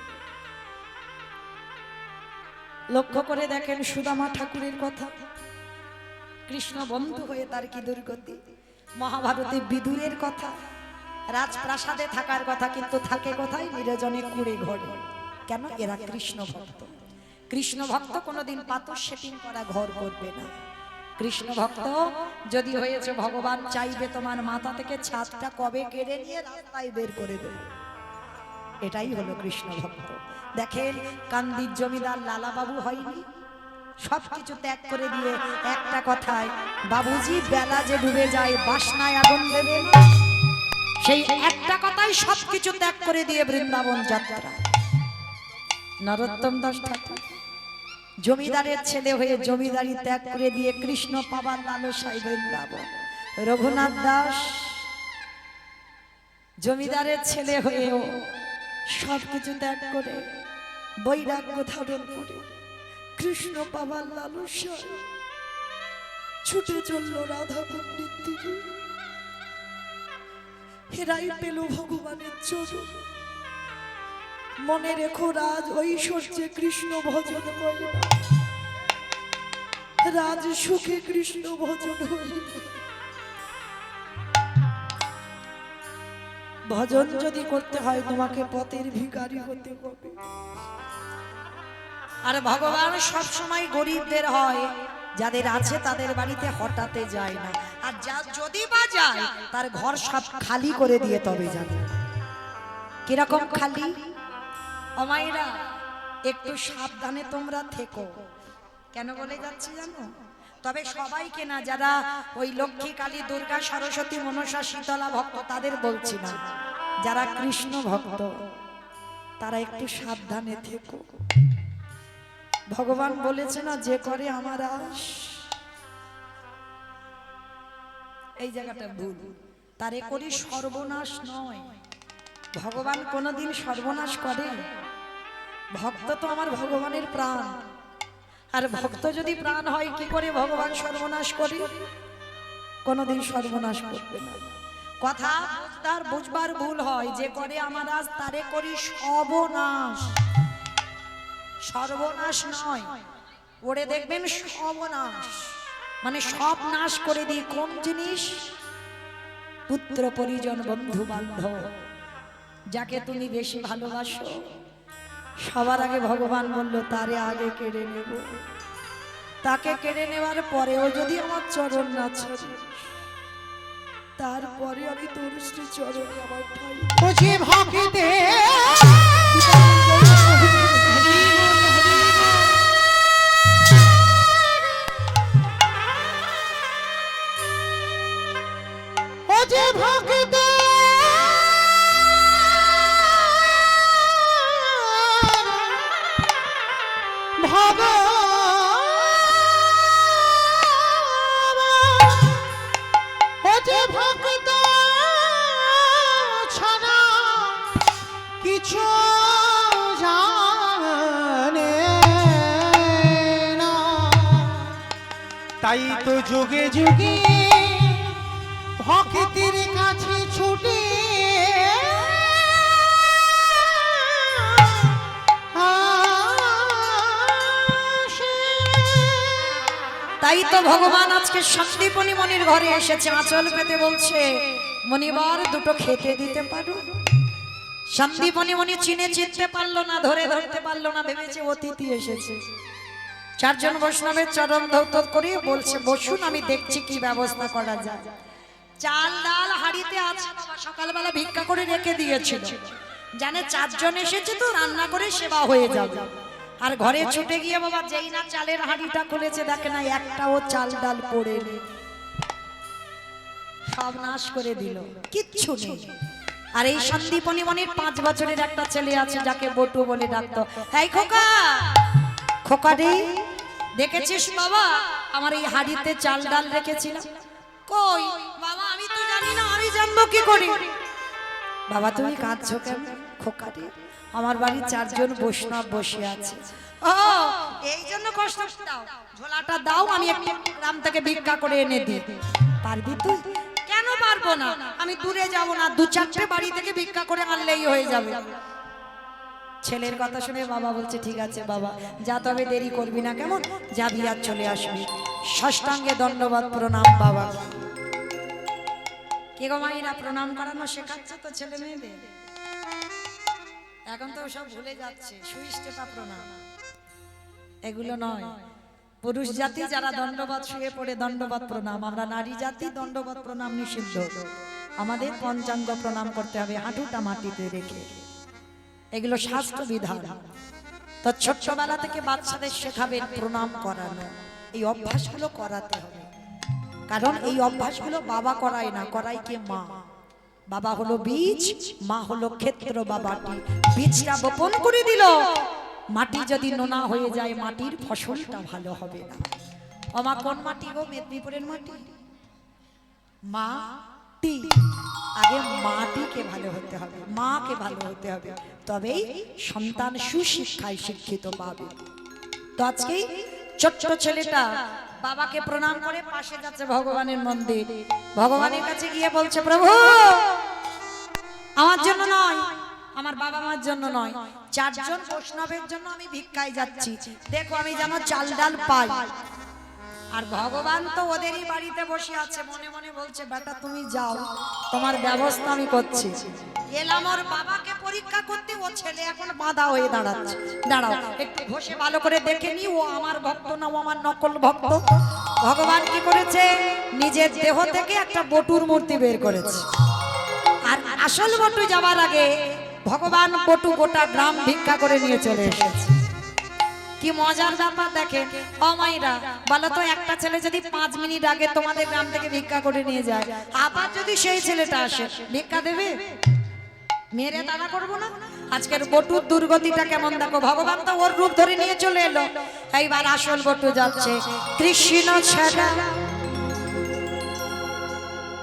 লক্ষ্য করে দেখেন সুদামা ঠাকুরের কথা, কৃষ্ণ বন্ধু হয়ে তার কি দুর্গতি। মহাভারতে বিদুরের কথা, রাজপ্রাসাদে থাকার কথা, কিন্তু থাকে কোথায়? নিরজনে কুড়ে ঘরে। কেন? এরা কৃষ্ণ ভক্ত। কৃষ্ণ ভক্ত কোনোদিন পাথর সেটিং করা ঘর করবে না। কৃষ্ণ ভক্ত যদি হয়েছে ভগবান চাইবে তোমার মাথা থেকে ছাদটা কবে কেড়ে নিয়ে রাস্তায় বের করে দেবে। এটাই হলো কৃষ্ণ ভক্ত। দেখেন কান্দির জমিদার লালা বাবু হয়নি, সবকিছু ত্যাগ করে দিয়ে একটা কথায়, বাবুজি বেলা যে ডুবে যায় বাসনায় আগুন দেবে না, সেই একটা কথাই সবকিছু ত্যাগ করে দিয়ে বৃন্দাবন যাত্রা। নরোত্তম দাস ঠাকুর জমিদারের ছেলে হয়ে জমিদারি ত্যাগ করে দিয়ে কৃষ্ণ পাবার লালসায় বৃন্দাবন। রঘুনাথ দাস জমিদারের ছেলে হয়েও সবকিছু ত্যাগ করে বৈরাগ্য ধারণ করে কৃষ্ণ পাবার লালসায় ছুটে চলল রাধা পণ্ডিত দিকে। হেরাই পেল ভগবানের চরণ। মনে রেখো রাজ ঐশ্বর্যে কৃষ্ণ ভজন হয় না, রাজ সুখে কৃষ্ণ ভজন হয় না। ভজন যদি করতে হয় তোমাকে পথের ভিখারি হতে হবে। আর ভগবান সব সময় গরিবদের হয়, যাদের আছে তাদের বাড়িতে হঠাতে যায় না, আর যা যদি বা যায় তার ঘর সব খালি করে দিয়ে তবে যাবে। কিরকম খালি? অমাইরা একটু সাবধানে তোমরা থেকো। কেন বলে যাচ্ছি জানো? তবে সবাইকে না, যারা ওই লক্ষ্মী কালী দুর্গা সরস্বতী মনসা শীতলা ভক্ত তাদের বলছি না, যারা কৃষ্ণ ভক্ত তারা একটু সাবধানে থেকো। ভগবান বলেছে না, যে করে আমার আশ, এই জায়গাটা ভুল। তারে করি সর্বনাশ নয়। ভগবান কোনোদিন সর্বনাশ করে? ভক্ত তো আমার ভগবানের প্রাণ, আর ভক্ত যদি প্রাণ হয় কি করে ভগবান সর্বনাশ করে? কোনোদিন সর্বনাশ করবে না। কথা তার বুঝবার ভুল হয়, যে করে আমার আজ তারে করি সর্বনাশ। সর্বনাশ নয়, ওরে দেখবেন সর্বনাশ মানে সব নাশ করে দিই। কোন জিনিস? পুত্র পরিজন বন্ধু বান্ধব, যাকে তুমি বেশি ভালোবাসো, সবার আগে ভগবান বলল তারে আগে কেড়ে নেব। তাকে কেড়ে নেওয়ার পরেও যদি আমার চরণ না ছাড়ি, তারপরে আমি তোর শ্রী চরণে আমার ঠাই। বুঝি ভক্তে ও যে ভক্তে ও যে ভক্ত ছাড়া কিছু জানে না, তাই তো যুগে যুগে ভক্তির কাছে ছুটে তাই তো ভগবান আজকে সন্দীপনী মনির ঘরে এসেছে, আঁচল পেতে বলছে, মনিবার দুটো খেতে দিতে পারো? সন্দীপনী মনি চিনে চিনতে পারলো না, ধরে ধরতে পারলো না, ভেবেছে অতিথি এসেছে। চারজন বৈষ্ণবের চরণ ধৌত করে বলছে, বসুন, আমি দেখছি কি ব্যবস্থা করা যায়। চাল ডাল হাড়িতে আছে, বাবা সকালবেলা ভিক্ষা করে রেখে দিয়েছিল, জানে চারজন এসেছে তো রান্না করে সেবা হয়ে যাবে। আর ঘরে ছুটে গিয়ে বাবা যেই না চালের হাঁড়িটা খুলেছে, দেখে না একটাও চাল ডাল পড়ে নেই, সব নাশ করে দিল, কিচ্ছু নেই। আর এই সন্দীপনী মনির 5 বছরের একটা ছেলে আছে, যাকে বটু বলে ডাকতো। এই খোকা, খোকা রে, দেখেছিস বাবা আমার এই হাঁড়িতে চাল ডাল রেখেছিলাম? কই বাবা, আমি তো জানি না, আমি জানবো কি করে? বাবা তুমি কাঁদছো কেন? খোকা রে, আমার বাড়ির 4 জন বৈষ্ণব বসে আছে। ও এই জন্য কষ্ট দাও, ঝোলাটা দাও, আমি একটু গ্রাম থেকে ভিক্ষা করে এনে দিই। পারবি তুই? কেন পারবো না, আমি দূরে যাব না, 2-4টে বাড়ি থেকে ভিক্ষা করে আনলেই হয়ে যাবে। ছেলের কথা শুনে বাবা বলছে, ঠিক আছে বাবা যা, তবে দেরি করবি না, কেমন? যাবি আর চলে আসবি। ষষ্ঠাঙ্গে দণ্ডবাদ প্রণাম বাবা। কে গো মায়েরা, প্রণাম করানো শেখাচ্ছে তো ছেলে মেয়েদের? এখন তো সব ভুলে যাচ্ছে, সুইচ টেপা প্রণাম এগুলো নয়। পুরুষ জাতি যারা দণ্ডবাদ শুয়ে পড়ে দণ্ডবাদ প্রণাম, আমরা নারী জাতি দণ্ডবাদ প্রণাম নিষিদ্ধ। আমাদের পঞ্চাঙ্গ প্রণাম করতে হবে হাঁটুটা মাটিতে রেখে, এগুলো শাস্ত্র বিধান। তো ছোট্টবেলা থেকে বাচ্চাদের শেখাবেন প্রণাম করানো, এই অভ্যাসগুলো করাতে হবে। কারণ এই অভ্যাসগুলো বাবা করায় না, করায় কে? মা। বাবা হলো বীজ, মা হলো ক্ষেত্র। বাবাটি বীজটা বপন করে দিল, মাটি যদি নোনা হয়ে যায় মাটির ফসলটা ভালো হবে না। আমা কোন মাটি গো? মেদিনীপুরের মাটি। মাটি আগে মাটিকে ভালো হতে হবে, মাকে ভালো হতে হবে, তবেই সন্তান সুশিক্ষায় শিক্ষিত পাবে। তো আজকে ছোট্ট ছেলেটা বাবাকে প্রণাম করে পাশে যাচ্ছে ভগবানের মন্দির। ভগবানের কাছে গিয়ে বলছে, প্রভু আমার জন্য নয়, আমার বাবা মার জন্য নয়, 4 জন বৈষ্ণবের জন্য আমি ভিক্ষায় যাচ্ছি, দেখো আমি যেন চাল ডাল পাই। আর ভগবান তো ওদেরই বাড়িতে বসে আছে, মনে মনে বলছে, বেটা তুমি যাও, তোমার ব্যবস্থা আমি করছি। এলাম ওর বাবাকে পরীক্ষা করতে, ও ছেলে এখন বাঁধা হয়ে দাঁড়াচ্ছে। দাঁড়াও একটু ঘষে ভালো করে দেখে নি, ও আমার ভক্ত না ও আমার নকল ভক্ত। ভগবান কি করেছে? নিজের দেহ থেকে একটা বটুর মূর্তি বের করেছে। আর আসল বটু যাবার আগে ভগবান বটু গোটা গ্রাম ভিক্ষা করে নিয়ে চলে এসেছে। কি মজার ব্যাপার দেখেন ও মাইরা, বলো তো একটা ছেলে যদি 5 মিনিট আগে তোমাদের গ্রাম থেকে ভিক্ষা করে নিয়ে যায়, আবার যদি সেই ছেলেটা আসে, ভিক্ষা দেবে? মেরে তাড়া করবো না? আজকের বটুর দুর্গতিটা কেমন দেখো, ভগবান তো ওর রূপ ধরে নিয়ে চলে এলো। এইবার আসল বটু যাচ্ছে, কৃষ্ণ ছাড়া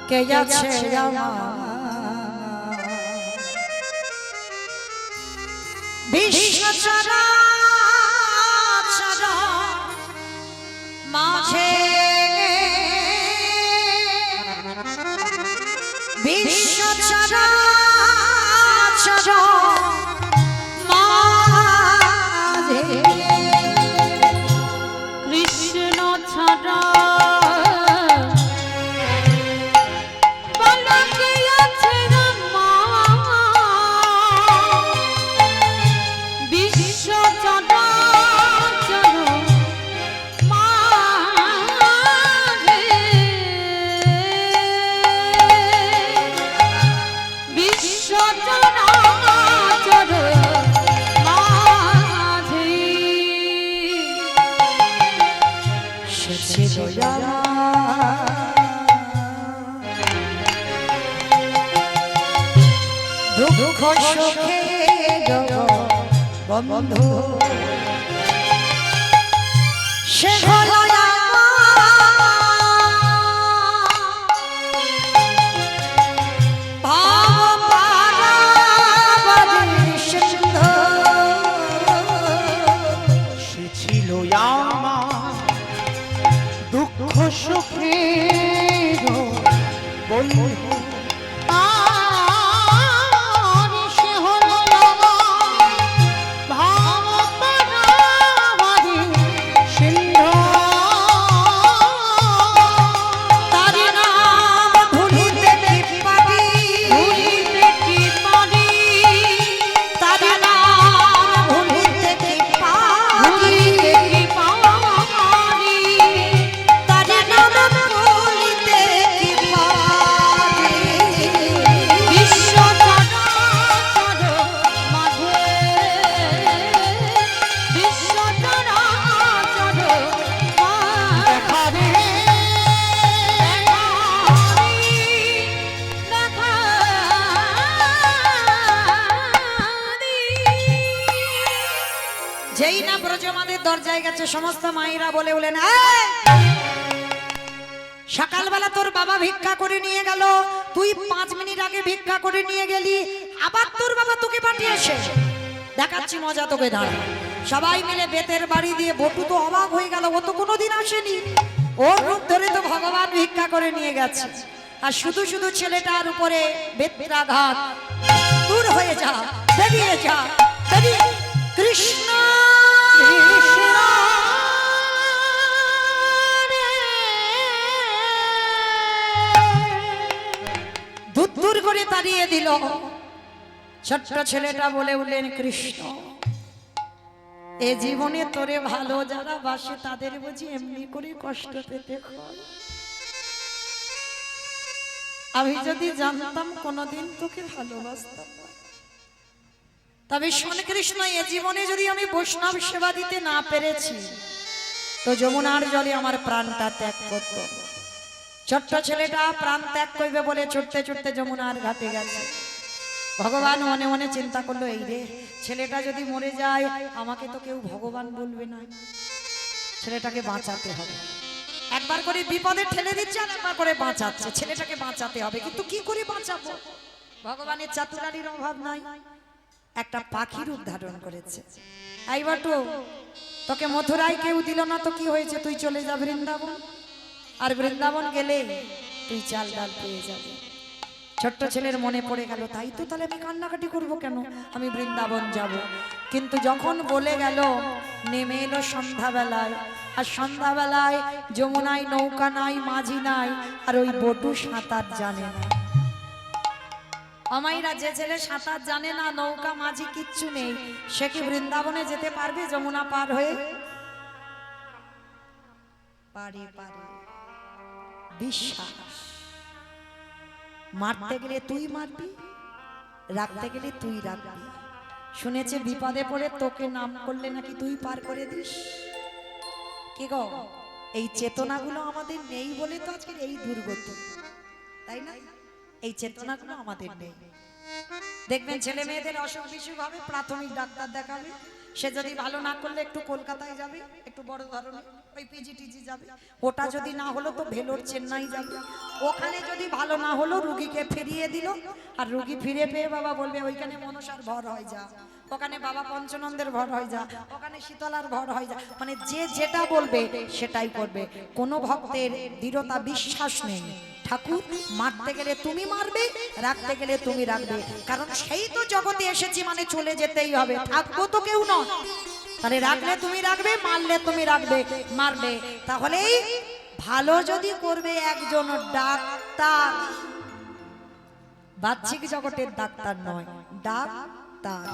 কে যাচ্ছে বিশ্ব চরাচর মাঝে, বিশ্ব চরাচর মাঝে কৃষ্ণ ছাড়া বলো কে আছে আমার? বিশ্ব চরাচর মাঝে, বিশ্ব চরাচর মাঝে সে ছিল দুঃখ সুখে বন্ধু, সে হলো ভাব পারাবারের সিন্ধু। সে ছিল আমার দুঃখ সুখের বন্ধু, আর সে হলো আমার ভাব পারাবারের সিন্ধু। তার নাম ভুলিতে কি পারি, ভুলিতে কি পারি, তার নাম ভুলিতে কি পারি, ভুলিতে কি পারি, তার নাম ভুলিতে কি পারি। বিশ্ব চরাচর মাঝে, বিশ্ব চরাচর মাঝে দেখারে যেই না ব্রজমাদের দরজায় গেছে, সমস্ত মায়েরা বলে উঠলেন, সকালবেলা তোর বাবা ভিক্ষা করে নিয়ে গেল, তুই 5 মিনিট আগে ভিক্ষা করে নিয়ে গেলি, আবার তোর বাবা তোকে পাঠিয়েছে। দেখাচ্ছি মজা তোকে, দাঁড়া। সবাই মিলে বেতের বাড়ি দিয়ে, বটু তো অবাক হয়ে গেল, ও তো কোনোদিন আসেনি, ওর রূপ ধরে তো ভগবান ভিক্ষা করে নিয়ে গেছে। আর শুধু শুধু ছেলেটার উপরে বেত্রাঘাত, দূর হয়ে যা, বেরিয়ে যা, বেরিয়ে। কৃষ্ণ কৃষ্ণ দূর করে তাড়িয়ে দিল। ছোট্ট ছেলেটা বলে উঠলেন, কৃষ্ণ এ জীবনে তোরে ভালো যারা বাসে তাদের বুঝি এমনি করে কষ্ট পেতে হয়? আমি যদি জানতাম কোনোদিন তোকে ভালোবাসতাম না। তবে শোন কৃষ্ণ, এ জীবনে যদি আমি বৈষ্ণব সেবা দিতে না পেরেছি, তো যমুনার জলে আমার প্রাণটা ত্যাগ করত। ছোট্ট ছেলেটা প্রাণ ত্যাগ করবে বলে ছুটতে ছুটতে যমুনার ঘাটে গেছে। ভগবান মনে মনে চিন্তা করলো, এই রে, ছেলেটা যদি মরে যায় আমাকে তো কেউ ভগবান বলবে না, ছেলেটাকে বাঁচাতে হবে। একবার করে বিপদে ঠেলে দিচ্ছে, আর একবার করে বাঁচাচ্ছে, ছেলেটাকে বাঁচাতে হবে। কিন্তু কি করে বাঁচাবো? ভগবানের চাতুরানির অভাব নাই, একটা পাখি রূপ ধারণ করেছে। এই বাটু, তোকে মথুরায় কেউ দিল না তো কি হয়েছে, তুই চলে যা বৃন্দাবন, আর বৃন্দাবন গেলে তুই চাল ডাল পেয়ে যাবে। ছোট্ট ছেলের মনে পড়ে গেল, তাই তো, তাহলে আমি কান্নাকাটি করবো কেন, আমি বৃন্দাবন যাব। কিন্তু যখন বলে গেল, নেমে এলো সন্ধ্যাবেলায়, আর সন্ধ্যাবেলায় যমুনায় নৌকা নাই, মাঝি নাই, আর ওই বটু সাঁতার জানে না। আমাইরা, যে ছেলে সাঁতার জানে না, নৌকা মাঝি কিচ্ছু নেই, সে কি বৃন্দাবনে যেতে পারবে যমুনা পার হয়ে? পারে, পারে। বিশ্বাস, মারতে গেলে তুই মারবি, রাখতে গেলে তুই রাখবি। শুনেছে বিপদে পড়ে তোকে নাম করলে নাকি তুই পার করে দিস। কি গো, এই চেতনাগুলো আমাদের নেই বলে তো আজকের এই দুর্গতি, তাই না? এই চেতনাগুলো আমাদের নেই। দেখবেন ছেলে মেয়েদের অসুখ বিসুখ হবে, প্রাথমিক ডাক্তার দেখাবে, সে যদি ভালো না করলে একটু কলকাতায় যাবে, একটু বড় ধরনের ওই পিজিটিজি যাবে, ওটা যদি না হলো তো ভেলোর চেন্নাই যাবে, ওখানে যদি ভালো না হলো রুগীকে ফিরিয়ে দিল, আর রুগী ফিরে পেয়ে বাবা বলবে ওইখানে মনসার ভর হয়ে যা, ওখানে বাবা পঞ্চনন্দের ভর হয়ে যা, ওখানে শীতলার ভর হয়ে যা, মানে যে যেটা বলবে সেটাই করবে। কোনো ভক্তের দৃঢ়তা বিশ্বাস নেই। ঠাকুর মারতে গেলে তুমি মারবে, রাখতে গেলে তুমি রাখবে, কারণ সেই তো জগতে এসেছি মানে চলে যেতেই হবে, থাকবো তো কেউ নয়। তাহলে রাখলে তুমি রাখবে, মারলে তুমি রাখবে মারবে। তাহলেই ভালো যদি করবে একজন ডাক্তার, বাহ্যিক জগতের ডাক্তার নয়, ডাক্তার,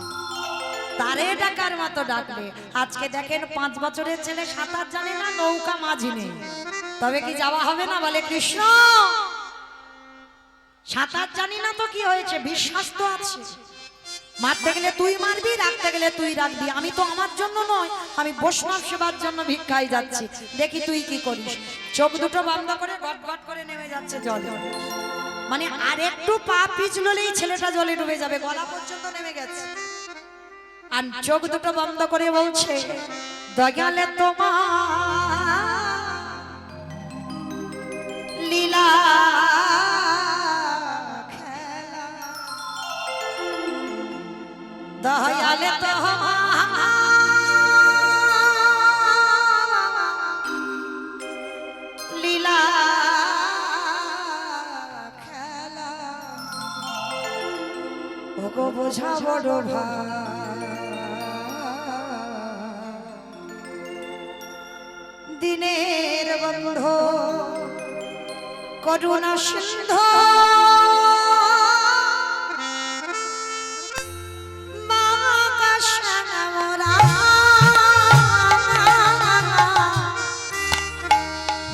তারে ডাকার মতো ডাকবে। আজকে দেখেন 5 বছরের ছেলে সাঁতার জানে না, নৌকা মাঝি নেই, তবে কি যাওয়া হবে না? বলে কৃষ্ণ সাঁতার জানি না তো কি হয়েছে, বিশ্বাস তো আছে। মারতে গেলে তুই মারবি, রাখতে গেলে তুই রাখবি। আমি তো আমার জন্য নয়, আমি বৈষ্ণব সেবার জন্য ভিক্ষায় যাচ্ছি, দেখি তুই কি করিস। চোখ দুটো বন্ধ করে গট গট করে নেমে যাচ্ছে জলে, মানে আর একটু পা পিছলেই ছেলেটা জলে ডুবে যাবে, গলা পর্যন্ত নেমে গেছে। আর চোখ দুটো বন্ধ করে বলছে দয়ালে তোমার লীলা খেলা, দয়ালে তোমার লীলা খেলা, ওগো বোঝা বড় ভাই, দিনের বন্ধু করুণা সিন্ধু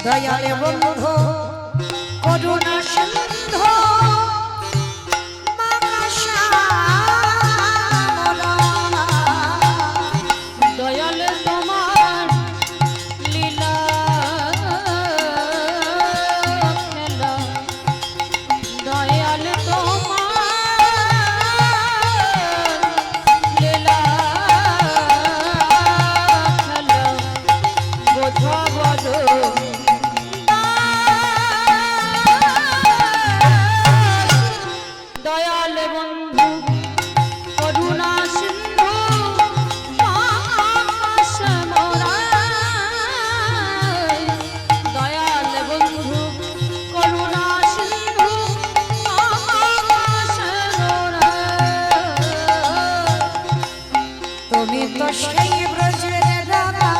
দয়ালে বন্ধু করুণা সিন্ধু দয়াল তোমার লীলা খেলা, দয়াল তোমার লীলা খেলা, বোঝা বড় দয়াল বন্ধু করুণা সিন্ধু পাশ মোরাই, দয়াল বন্ধু করুণা সিন্ধু পাশ মোরাই, তুমি তো সেই ব্রজের রাধা,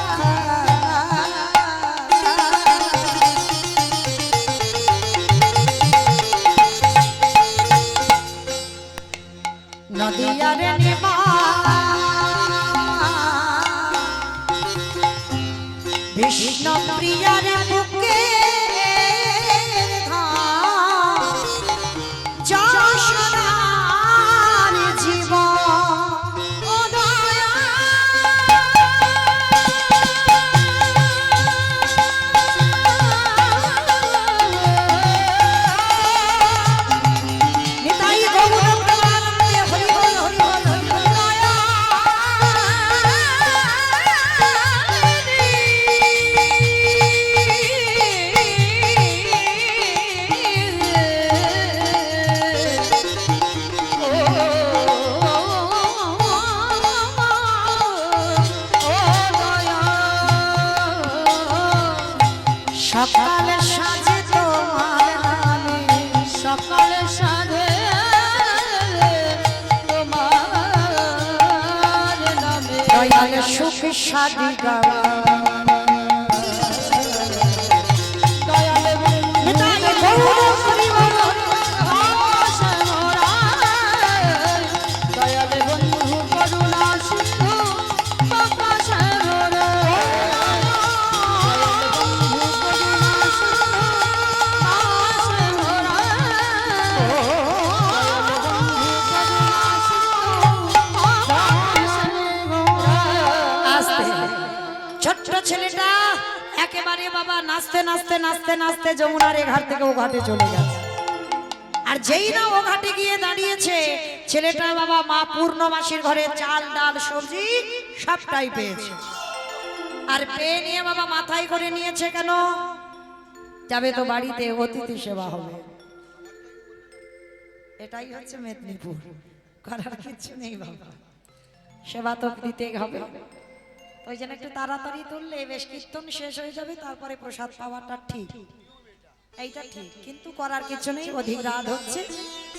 নদিয়ার নিমা বিষ্ণু প্রিয়ার বুকে যশোদার জীবন, ও দয়া নিতাই গৌর প্রেমানন্দে হরি বল হরি বল হরি বল। দয়া সকালে সাজে তোমার নামে, সকাল সাধে তোমার নামে, দয়ালে সুখ সাদি গাওয়া, দয়াল নিতাই গৌর হরি বল হরি বল। পাশ মোরাই, দয়াল বন্ধু করুণা সিন্ধু পাশ মোরাই, দয়াল বন্ধু করুণা সিন্ধু পাশ মোরাই, দয়াল বন্ধু করুণা সিন্ধু পাশ নাচতে নাচতে নাচতে নাচতে যমুনার এ ঘাট থেকে ও ঘাটে চলে গেছে। আর যেই না ও ঘাটে গিয়ে দাঁড়িয়েছে, ছেলেটা বাবা মা পূর্ণমাসীর ঘরে চাল ডাল সবজি সবটাই পেয়েছে। আর পেয়ে নিয়ে বাবা মাথায় করে নিয়েছে, কেন যাবে তো বাড়িতে অতিথি সেবা হবে। এটাই হচ্ছে মেদিনীপুর, করার কিছু নেই বাবা, সেবা তো দিতে হবে। ওই জন্য একটু তাড়াতাড়ি তুললে বেশ কীর্তন শেষ হয়ে যাবে, তারপরে প্রসাদ পাওয়াটা ঠিক, এইটা ঠিক, কিন্তু করার কিছু নেই, অধিক রাত হচ্ছে।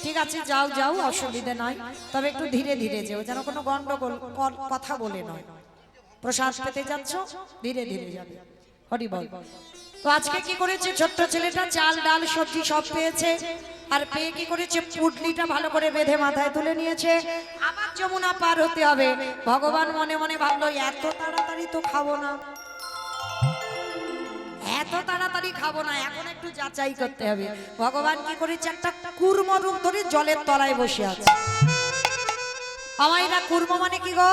ঠিক আছে, যাও যাও, অসুবিধা নাই, তবে একটু ধীরে ধীরে যেও, যেন কোনো গন্ডগোল কথা বলে নয়। প্রসাদ পেতে যাচ্ছ, ধীরে ধীরে যাবে। হরি বল। তো আজকে কি করেছে ছোট্ট ছেলেটা, চাল ডাল সবজি সব পেয়েছে। আর পেয়ে কি করেছে, পুটলিটা ভালো করে বেঁধে মাথায় তুলে নিয়েছে। আবার যমুনা পার হতে হবে। ভগবান মনে মনে ভাবলো, এত তাড়াতাড়ি তো খাবো না, এত তাড়াতাড়ি খাবো না, এখন একটু যাচাই করতে হবে। ভগবান কি করেছে, একটা কুর্ম রূপ ধরে জলের তলায় বসে আছে। আমাইরা কুর্ম মানে কি গো?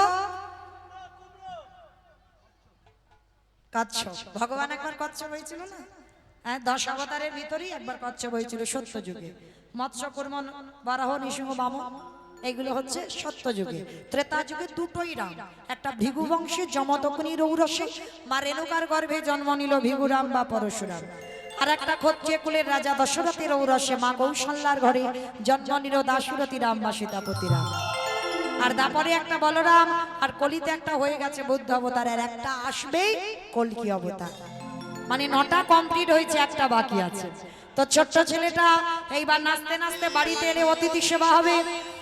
কচ্ছপ। ভগবান একবার কচ্ছপ হয়েছিল না? হ্যাঁ, 10 অবতারের ভিতরেই একবার কচ্ছপ হয়েছিল সত্য যুগে। মৎস্য কুর্ম বারাহ নৃসিংহ বামন এইগুলো হচ্ছে সত্য যুগে। ত্রেতা যুগে দুটোই রাম, একটা ভৃগু বংশে যমদগ্নির ঔরসে মা রেণুকার গর্ভে জন্ম নিল ভৃগুরাম বা পরশুরাম। আর একটা ক্ষত্রিয় কুলের রাজা দশরথের ঔরসে মা কৌশল্যার ঘরে জন্ম নিল দাশরথী রাম বা সীতাপতি রাম। আর তারপরে একটা বলরাম, আর কলিতে একটা হয়ে গেছে বুদ্ধ অবতার, আর একটা আসবেই কলকি অবতার। মানে 9টা কমপ্লিট হয়েছে, একটা বাকি আছে। তো ছোট্ট ছেলেটা এইবার নাচতে নাচতে বাড়িতে এলে অতিথি সেবা হবে।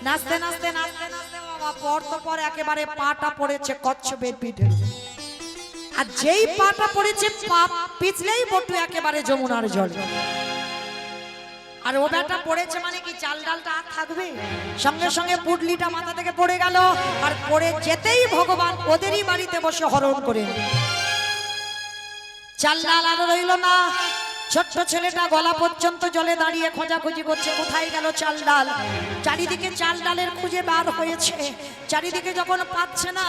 নাচতে নাচতে নাচতে নাচতে বাবা পর তো পর একেবারে পাটা পড়েছে কচ্ছপের পিঠে। আর যেই পাটা পড়েছে, পা পিছলেই বটু একেবারে যমুনার জলে। আর ও ব্যাটা পড়েছে মানে কি, চাল ডালটা আর থাকবে? সঙ্গে সঙ্গে পুডলিটা মাথা থেকে পড়ে গেল। আর পড়ে যেতেই ভগবান ওদেরই বাড়িতে বসে হরণ করে চাল ডাল আর রইল না। ছোট্ট ছেলেটা গলা পর্যন্ত জলে দাঁড়িয়ে খোঁজাখুঁজি করছে, কোথায় গেল চাল ডাল। চারিদিকে চাল ডালের খুঁজে বার হয়েছে, চারিদিকে যখন পাচ্ছে না,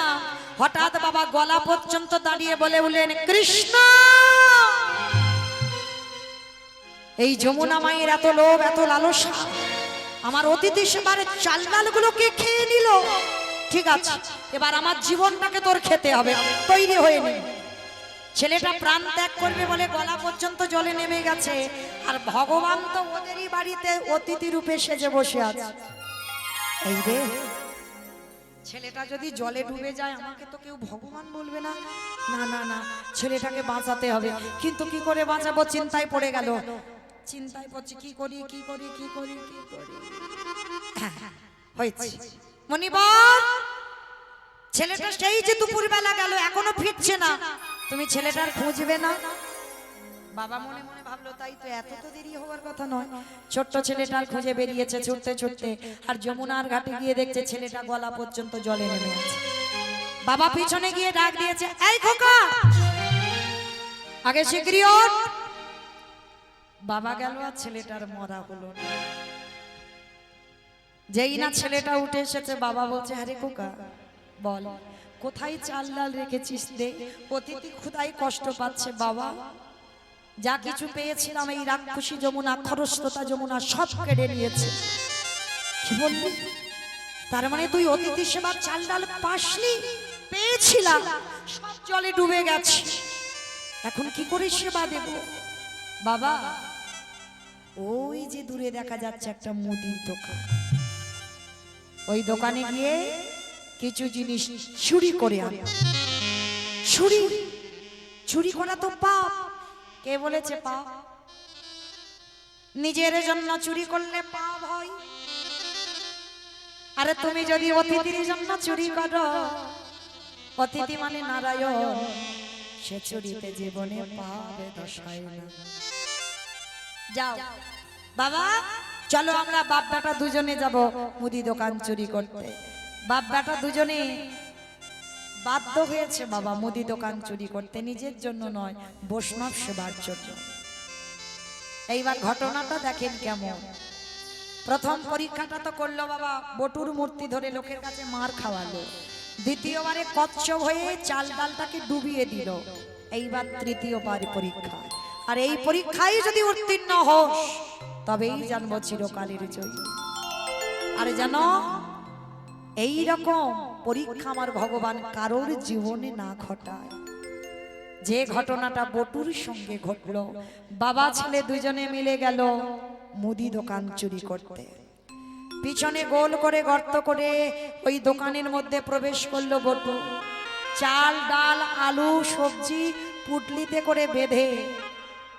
হঠাৎ বাবা গলা পর্যন্ত দাঁড়িয়ে বলে উঠলেন, কৃষ্ণ। এই যমুনা মায়ের এত লোভ, এত লালসা, আমার অতিথি সেবারে চাল ডালগুলোকে খেয়ে নিল। ঠিক আছে, এবার আমার জীবনটাকে তোর খেতে হবে, তৈরি হয়ে নি। ছেলেটা প্রাণ ত্যাগ করবে বলে গলা পর্যন্ত জলে নেমে গেছে। আর ভগবান তো ওদেরই বাড়িতে অতিথি রূপে সেজে বসে আছে। এই রে, ছেলেটা যদি জলে ডুবে যায়, আমাকে তো কেউ ভগবান বলবে না। না না না, ছেলেটাকে বাঁচাতে হবে। কিন্তু কি করে বাঁচাবো, চিন্তায় পড়ে গেল। চিন্তায় পড়ছে, কি করি কি করি কি করি কি করি। হয়েছে মনিবর, ছেলেটা সেই যে দুপুর বেলা গেল, এখনো ফিরছে না, তুমি ছেলেটার খুঁজবে না? বাবা মনে মনে ভাবলো, তাই তো, এত তো দেরি হওয়ার কথা নয়। ছোট্ট ছেলেটার খুঁজে বেরিয়েছে ছুটতে ছুটতে। আর যমুনার ঘাটে গিয়ে দেখছে ছেলেটা গলা পর্যন্ত জলে নেমে আছে। বাবা পিছনে গিয়ে ডাক দিয়েছে, এই খোকা, আগে শিগগিরই ওঠ। বাবা গেল, আর ছেলেটার মরা হলো না। যেই না ছেলেটা উঠে এসেছে, বাবা বলছে, আরে খোকা বল, কোথায় চাল ডাল রেখেছিস দে, অতিথি ক্ষুধায় কষ্ট পাচ্ছে। বাবা, যা কিছু পেয়েছিলাম এই রাক্ষসী যমুনা, খরস্রোতা যমুনা সব কেড়ে নিয়েছে। কি বললি? তার মানে তুই অতিথি সেবার চাল ডাল পাসনি? পেয়েছিলাম, সব জলে ডুবে গেছে, এখন কি করে সেবা দেব? বাবা, ওই যে দূরে দেখা যাচ্ছে একটা মুদির দোকান, ওই দোকানে গিয়ে কিছু জিনিস চুরি করে আন। চুরি চুরি করা তো পাপ। কে বলেছে পাপ? নিজের জন্য চুরি করলে পাপ হয়। আরে তুমি যদি অতিথির জন্য চুরি করো, অতিথি মানে নারায়ণ, সে চুরিতে জীবনে পাবে দশায় না। যাও বাবা, চলো আমরা বাপ বেটা দুজনে যাব মুদি দোকান চুরি করতে। বাপ বেটা দুজনে বাধ্য হয়েছে বাবা মুদি দোকান চুরি করতে, নিজের জন্য নয়, বৈষ্ণব সেবার জন্য। এইবার ঘটনাটা দেখেন কেমন। প্রথম পরীক্ষাটা তো করলো বাবা, বটুর মূর্তি ধরে লোকের কাছে মার খাওয়ালো। দ্বিতীয়বারে কচ্ছপ হয়ে চাল ডালটাকে ডুবিয়ে দিল। এইবার তৃতীয়বার পরীক্ষা, আর এই পরীক্ষায় যদি উত্তীর্ণ হোস তবেই জানবো চিরকালের জয়। আর জানো এই রকম পরীক্ষা আমার ভগবান কারোর জীবনে না ঘটায়। যে ঘটনাটা বটুর সঙ্গে ঘটলো, বাবা ছেলে দুজনে মিলে গেল মুদি দোকান চুরি করতে। পিছনে গোল করে গর্ত করে ওই দোকানের মধ্যে প্রবেশ করলো বটু। চাল ডাল আলু সবজি পুটলিতে করে বেঁধে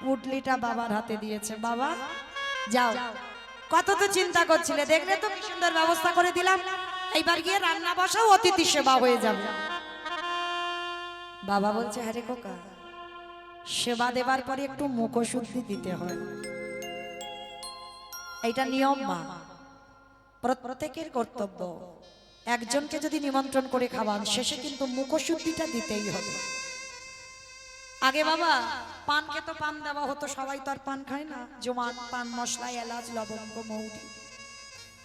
পুটলিটা বাবার হাতে দিয়েছে। বাবা যাও, কত তো চিন্তা করছিলে, দেখলে তো কি সুন্দর ব্যবস্থা করে দিলাম, এইবার গিয়ে রান্না বসাও, অতিথি সেবা হয়ে যাবে। বাবা বলছে হ্যাঁ রে খোকা, সেবা দেবার পরে একটু মুখশুদ্ধি দিতে হয়, এইটা নিয়ম মা, প্রত্যেকের কর্তব্য। একজনকে যদি নিমন্ত্রণ করে খাওয়ান শেষে কিন্তু মুখশুদ্ধিটা দিতেই হবে। আগে বাবা পানকে তো পান দেওয়া হতো, সবাই তো আর পান খায় না, জোমান পান মশলা এলাচ লবঙ্গ মৌরি,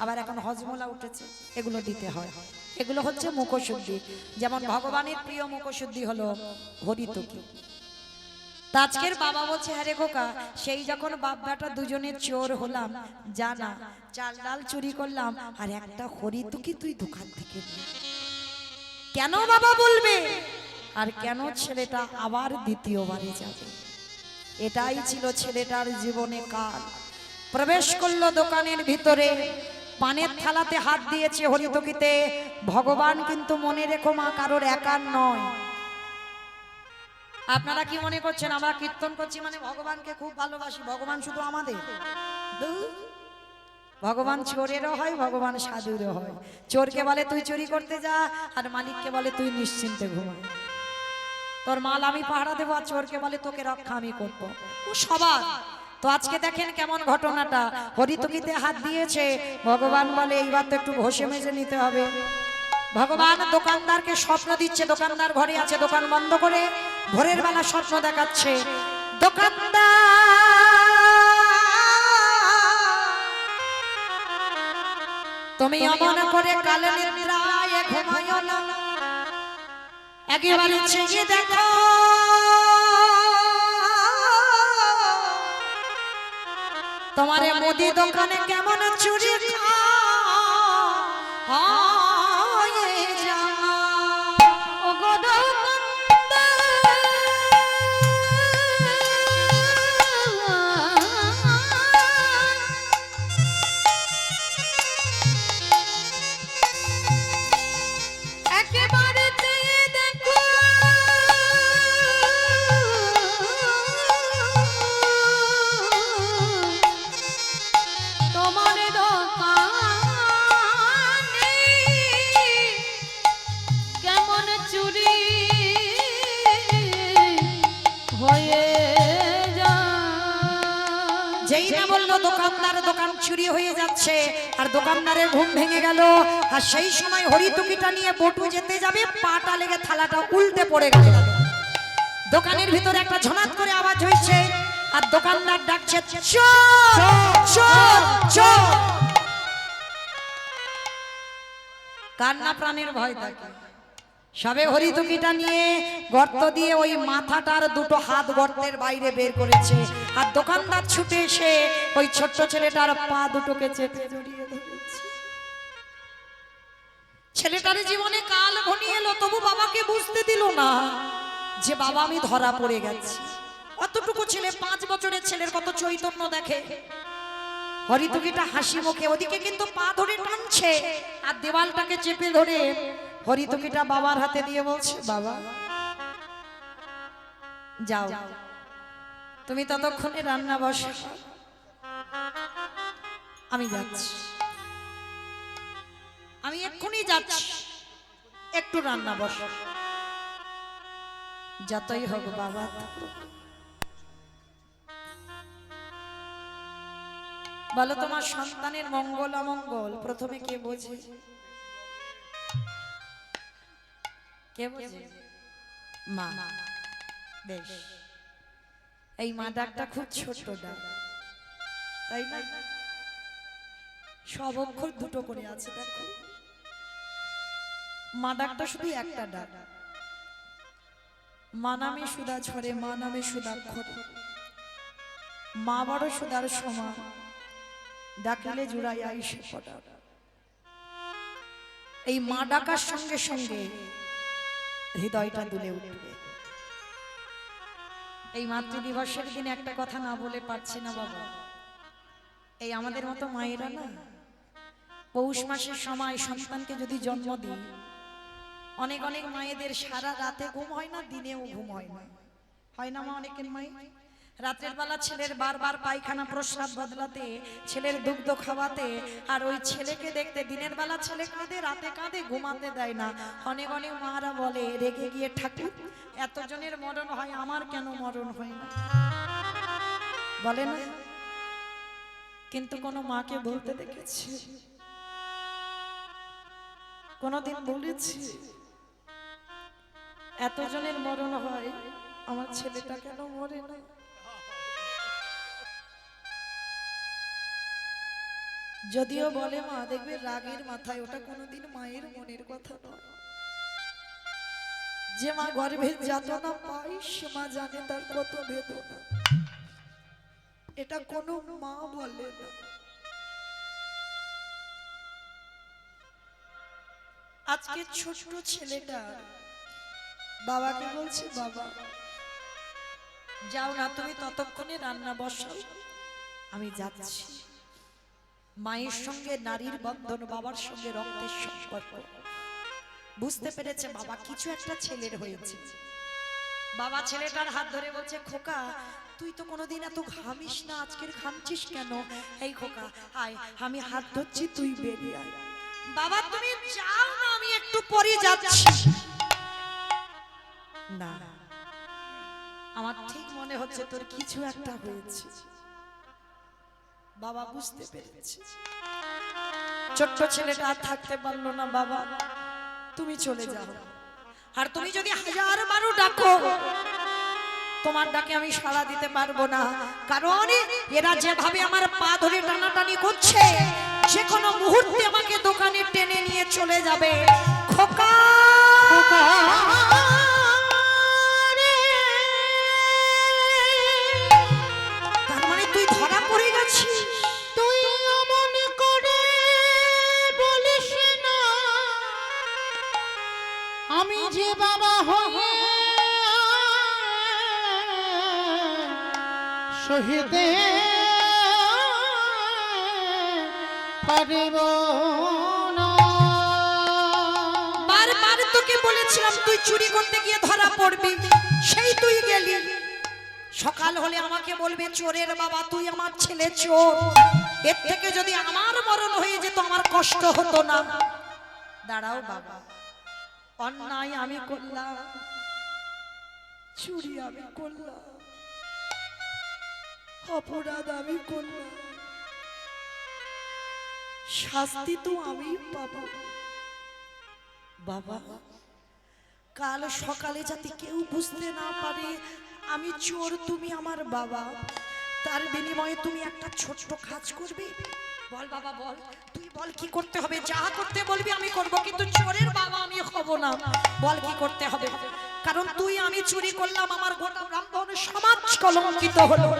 আবার এখন হজমলা উঠেছে, এগুলো দিতে হয়। এগুলো হচ্ছে মুখশুদ্ধি। যেমন ভগবানের প্রিয় মুখশুদ্ধি হলো হরিতকি। তা আজকের বাবা বলছে হ্যাঁ রে খোকা, সেই যখন বাপ বেটা দুজনে চোর হলাম, জানা চাল ডাল চুরি করলাম, আর একটা হরিতকি তুই দোকান থেকে নিয়ে, কেন বাবা বলবে, আর কেন ছেলেটা আবার দ্বিতীয়বারে যাবে? এটাই ছিল ছেলেটার জীবনে কাল। প্রবেশ করলো দোকানের ভিতরে, পানের থালাতে হাত দিয়েছে হরিতকিতে। ভগবান কিন্তু মনে রেখো মা কারোর একার নয়। আপনারা কি মনে করছেন আমরা কীর্তন করছি মানে ভগবানকে খুব ভালোবাসি? ভগবান শুধু আমাদের? ভগবান চোরেরও হয়, ভগবান সাধুরও হয়। চোরকে বলে তুই চুরি করতে যা, আর মালিককে বলে তুই নিশ্চিন্তে ঘুমা, তোর মাল আমি পাহারা দেবো, আর চোরকে বলে তোকে রক্ষা আমি করবো। ও সবার। তো আজকে দেখেন কেমন ঘটনাটা, হরিতকিতে হাত দিয়েছে, ভগবান বলে এইবার তো একটু ঘষে মেজে নিতে হবে। ভগবান দোকানদারকে স্বপ্ন দিচ্ছে, দোকানদার ঘরে আছে, দোকান বন্ধ করে ভোরের বেলা স্বপ্ন দেখাচ্ছে। দোকানদার তুমি অমন করে কালে নিদ্রায় ঘুমাইও না, একেবারে চেয়ে দেখো তোমারে মুদি দোকানে কেমন চুরি হয়ে যায়। ও গো একেবারে চেয়ে দেখো তোমার দোকানে কেমন চুরি হয়ে যায়। যেই না বললো দোকানদার দোকান চুরি হয়ে যাচ্ছে, আর দোকানদারের ঘুম ভেঙে গেল। আর সেই সময় হরিতকিটা নিয়ে বটু যেতে যাবে, পাটা লেগে থালাটা উল্টে পড়ে গেল। দোকানের ভিতরে একটা ঝনাত করে আওয়াজ হয়েছে, আর দোকানদার ডাকছে চোর চোর চোর। কান্না প্রাণের ভয় থাকে। সবে হরিতকিটা নিয়ে গর্ত দিয়ে ওই মাথাটার দুটো হাত গর্তের বাইরে বের করেছে, আর দোকানদার ছুটে এসে ওই ছোট্ট ছেলেটার পা দুটোকে চেপে জড়িয়ে ধরেছে। ছেলেটার জীবনে কাল ঘনিয়ে এলো, তবু বাবাকে বুঝতে দিল না যে বাবা আমি ধরা পড়ে গেছি। অতটুকু ছেলে, 5 বছরের ছেলের কত চৈতন্য দেখে। হরিতকিটা হাসি মুখে, ওদিকে কিন্তু পা ধরে টানছে, আর দেওয়ালটাকে চেপে ধরে হরিতকিটা বাবার হাতে দিয়ে বলছে বাবা যাও, তুমি ততক্ষণে রান্না বসো, আমি যাচ্ছি, আমি এক্ষুনি যাচ্ছি, একটু রান্না বসো। যতই হোক বাবা, বলো তোমার সন্তানের মঙ্গল অমঙ্গল প্রথমে কে বোঝে? কে বোঝে? মা। বেশ, এই মা ডাকটা খুব ছোট ডাক, তাই না? সব অক্ষর দুটো করে আছে, দেখো। মা ডাকটা শুধু একটা ডাক। মা নামে সুধা ঝরে, মা নামে সুধাক্ষরে। মা বড় সুদার সমান, ডাকিলে জুড়াই আইসে পড়া। এই মা ডাকার সঙ্গে সঙ্গে হৃদয়টা দুলে উঠবে। এই মাতৃ দিবসের দিনে একটা কথা না বলে পারছি না বাবা। এই আমাদের মতো মায়েরা না, পৌষ মাসের সময় সন্তানকে যদি জন্ম দিই, অনেক অনেক মায়েদের সারা রাতে ঘুম হয় না, দিনেও ঘুম হয় না। হয় না মা? অনেকের মাই রাতের বেলা ছেলের বারবার পায়খানা প্রস্রাব বদলাতে, ছেলের দুগ্ধ খাওয়াতে, আর ওই ছেলেকে দেখতে দিনের বেলা ছেলে কাঁদে, রাতে কাঁদে, ঘুমাতে দেয় না। অনেক অনেক মারা বলে রেগে গিয়ে, ঠাকুর এতজনের মরণ হয়, আমার কেন মরণ হয় না? বলে না? কিন্তু কোন মাকে বলতে দেখেছি? কোনদিন বলেছি এতজনের মরণ হয়, আমার ছেলেটা কেন মরে না? যদিও বলে মা, দেখবে রাগের মাথায়, ওটা কোনোদিন মায়ের মনের কথা নয়। যে মা গর্ভের যাতনা পায়, সে মা জানে তার কত বেদনা। এটা কোনো মা বলে না। আজকে ছোট্ট ছেলেটা বাবাকে বলছে, বাবা যাও না, তুমি ততক্ষণে রান্না বসাও, আমি যাচ্ছি। মায়ের সঙ্গে নারীর বন্ধন, বাবার সঙ্গে রক্তের সম্পর্ক। বুঝতে পেরেছে বাবা কিছু একটা ছেলের হয়েছে। বাবা ছেলেটার হাত ধরে বলছে, খোকা তুই তো কোনোদিন এত ঘামিস না, আজকের ঘামছিস কেন? এই খোকা আয়, আমি হাত ধরছি, তুই বেরিয়ে আয়। বাবা তুমি যাও না, আমি একটু পরে যাচ্ছি। না, আমার ঠিক মনে হচ্ছে তোর কিছু একটা হয়েছে। বাবা বুঝতে পেরেছে। ছোট্ট ছেলেটা আর থাকতে পারলো না। বাবা তুমি চলে যাও, আর তুমি যদি 1000 বার ডাকো, তোমার ডাকে আমি সাড়া দিতে পারবো না। কারণ এরা যেভাবে আমার পা ধরে টানাটানি করছে, যে কোনো মুহূর্তে আমাকে দোকানে টেনে নিয়ে চলে যাবে। খোকা তার মানে তুই ধরা পড়ে গেছিস? তুই অমন করে বলিস না, আমি যে বাবা হয়ে সহিতে পারিব না। বারবার তোকে বলেছিলাম তুই চুরি করতে গিয়ে ধরা পড়বি, সেই তুই গেলি। সকাল হলে আমাকে বলবে চোরের বাবা, তুই আমার ছেলে চোর। এর থেকে যদি আমার মরণ হয়ে যেত, আমার কষ্ট হতো না। দাঁড়াও বাবা, অন্যায় আমি করলাম, চুরি আমি করলাম, অপরাধ আমি করলাম, শাস্তি তো আমি পাবো। বাবা কাল সকালে যাতে কেউ বুঝতে না পারে আমি চোর, তুমি আমার বাবা, তার বিনিময়ে তুমি একটা ছোট্ট কাজ করবে। বল বাবা বল, তুই বল কি করতে হবে? যা করতে বলবি আমি করব, কিন্তু চোরের বাবা আমি হব না। বল কি করতে হবে? কারণ তুই আমি চুরি করলাম, আমার গোটা ব্রাহ্মণ সমাজ কলঙ্কিত হলো।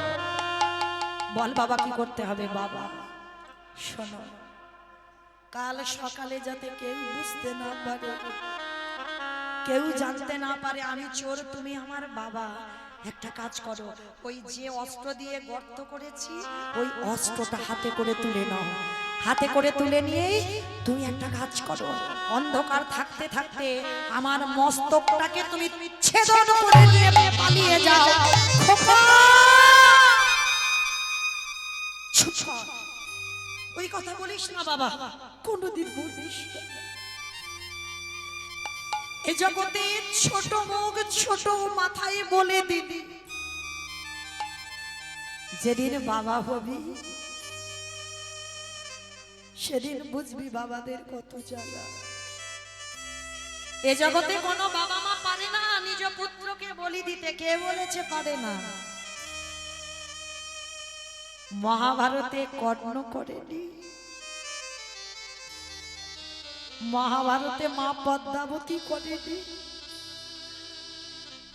বল বাবা কি করতে হবে? বাবা শোনো, কাল সকালে যাতে কেউ বুঝতে না পারে, কেউ জানতে না পারে আমি চোর, তুমি আমার বাবা, একটা কাজ করো, ওই যে অস্ত্র দিয়ে গর্ত করেছি, ওই অস্ত্রটা হাতে করে তুলে নাও। হাতে করে তুলে নিয়ে তুমি একটা কাজ করো, অন্ধকার থাকতে থাকতে আমার মস্তকটাকে তুমি ছেদন করে নিয়ে পালিয়ে যাও। খোকা! চুপ কর। ওই কথা বলিস না বাবা, কোনোদিন বলিস না। এ জগতে ছোট মুখ ছোট মাথায় বলে দিদি, যেদিন বাবা হবি সেদিন বুঝবি বাবাদের কত জ্বালা। এ জগতে কোনো বাবা মা পারে না নিজ পুত্রকে বলি দিতে। কে বলেছে পারে না? মহাভারতে কর্ণ করেনি, মহাভারতে মা পদ্মাবতী করেনি,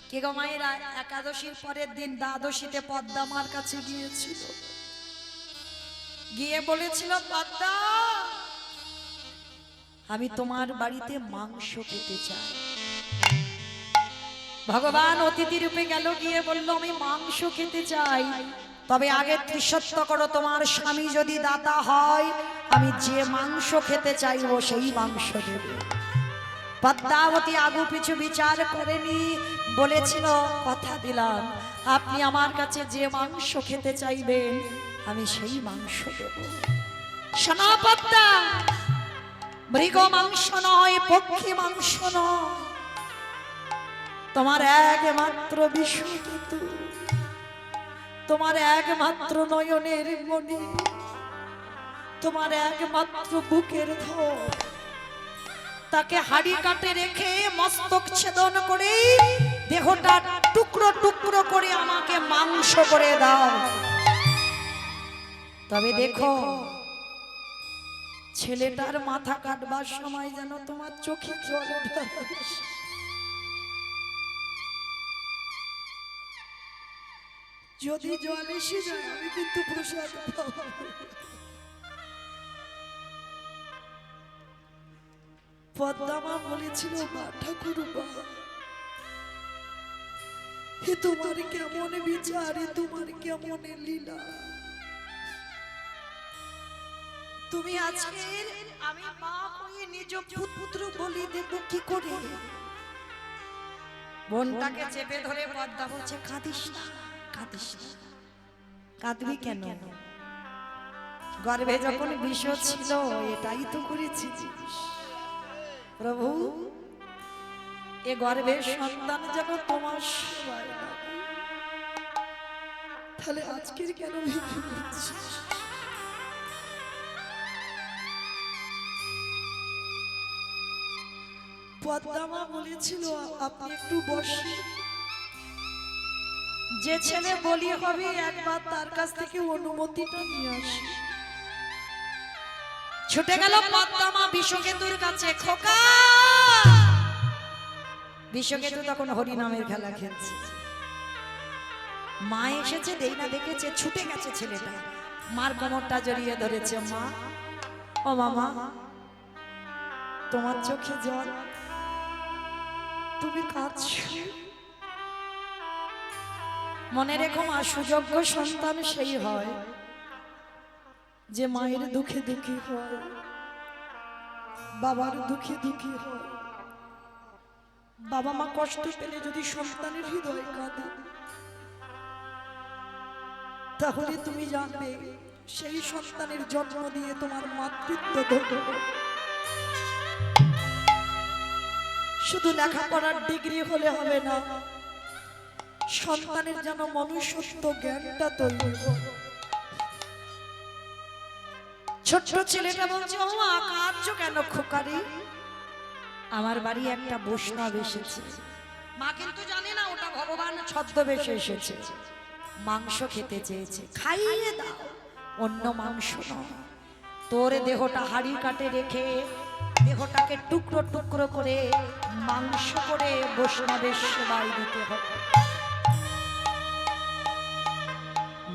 কে গো মায়েরা একাদশীর পরের দিন দ্বাদশীতে পদ্মা মার কাছে গিয়েছিল, গিয়ে বলেছিল পদ্মা আমি তোমার বাড়িতে মাংস খেতে চাই। ভগবান অতিথি রূপে গেল, গিয়ে বলল আমি মাংস খেতে চাই, তবে আগে ত্রিসত্য করো, তোমার স্বামী যদি দাতা হয় আমি যে মাংস খেতে চাইবো সেই মাংস দেবে। পদ্মাবতী আগু পিছু বিচার করেনি, বলেছিল কথা দিলাম আপনি আমার কাছে যে মাংস খেতে চাইবেন আমি সেই মাংস দেব। শোনো পদ্মা, মৃগ মাংস নয়, পক্ষী মাংস নয়, তোমার একমাত্র বিশ্বজিৎ, তোমার একমাত্র নয়নের মণি, তোমার একমাত্র বুকের ধর, তাকে হাড়ি কাটে রেখে মস্তক ছেদন করে দেহটা টুকরো টুকরো করে আমাকে মাংস করে দাও। তবে দেখো ছেলেটার মাথা কাটবার সময় যেন তোমার চোখে জল ওঠে। যদি জল এসে যায় আমি কিন্তু প্রসাদ পাবো। পদ্মা বলেছিল মা ঠাকুরবা হে তোমার কেমন বিচার, তোমার কেমন লীলা, তুমি আজকে আমি মা হয়ে নিজ পুত্র বলি দেব কি করে? বোনটাকে চেপে ধরে পদ্মা বলছে কাঁদিস না, কাঁদিস না। কাঁদবি কেন? গর্ভে যখন বিষ ছিল এটাই তো করেছিস প্রভু, এ গর্ভের সন্তান যেন তোমার সেবায় লাগে। তাহলে আজকের কেন ভিক্ষে করছিস? পদ্মা মা বলেছিল আপনি একটু বসে, যে ছেলে বলি হবে একবার তার কাছ থেকে অনুমতিটা নিয়ে আসি। ছুটে গেল পদ্মা মা বিষকেতুর কাছে। খোকা, বিষকেতু তখন হরিনামের খেলা খেলছে, মা এসেছে দেই না দেখেছে, ছুটে গেছে ছেলেটা, মার কোমরটা জড়িয়ে ধরেছে। মা, ও মামা তোমার চোখে জল, তুমি কাঁদছো। মনে রেখো মা, সুযোগ্য সন্তান সেই হয় যে মায়ের দুঃখে দুঃখী হয়, বাবার দুঃখে দুঃখী হয়। বাবা মা কষ্ট পেলে যদি সন্তানের হৃদয় কাঁদে তাহলে তুমি জানবে সেই সন্তানের জন্ম দিয়ে তোমার মাতৃত্ব ধরবে। শুধু লেখাপড়ার ডিগ্রি হলে হবে না, সন্তানের যেন মনুষ্যত্ব জ্ঞানটা তৈরি হয়। ছোট্ট ছেলেটা বলছে ও মা কাঁদছো কেন খোকারি? আমার বাড়ি একটা বৈষ্ণব এসেছে। মা কিন্তু জানে না ওটা ভগবান ছদ্মবেশে এসেছে, মাংস খেতে চেয়েছে, খাইয়ে দাও, অন্য মাংস নয়। তোর দেহটা হাড়ি কাটে রেখে দেহটাকে টুকরো টুকরো করে মাংস করে বৈষ্ণবের সেবায় দিতে হবে।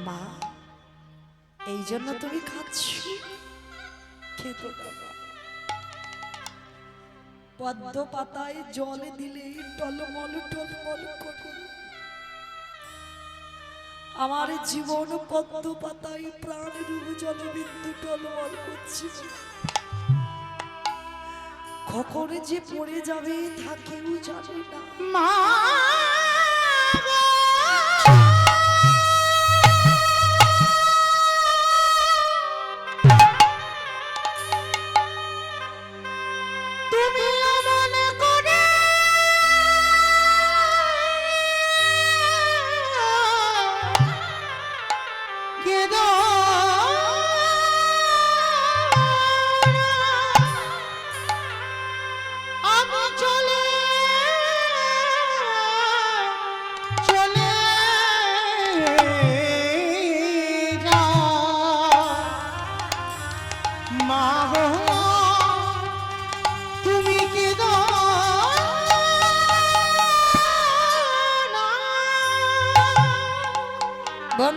মা এই জন্য তুমি খাচ্ছো, খেতে দাও। পদ্ম পাতায় জল দিলে টলমল টলমল করে, আমার জীবন পদ্ম পাতায় প্রাণ রূপ জলে বিন্দু টলমল করছে। কখন যে পড়ে যাবে তা কেউ জানে না। মা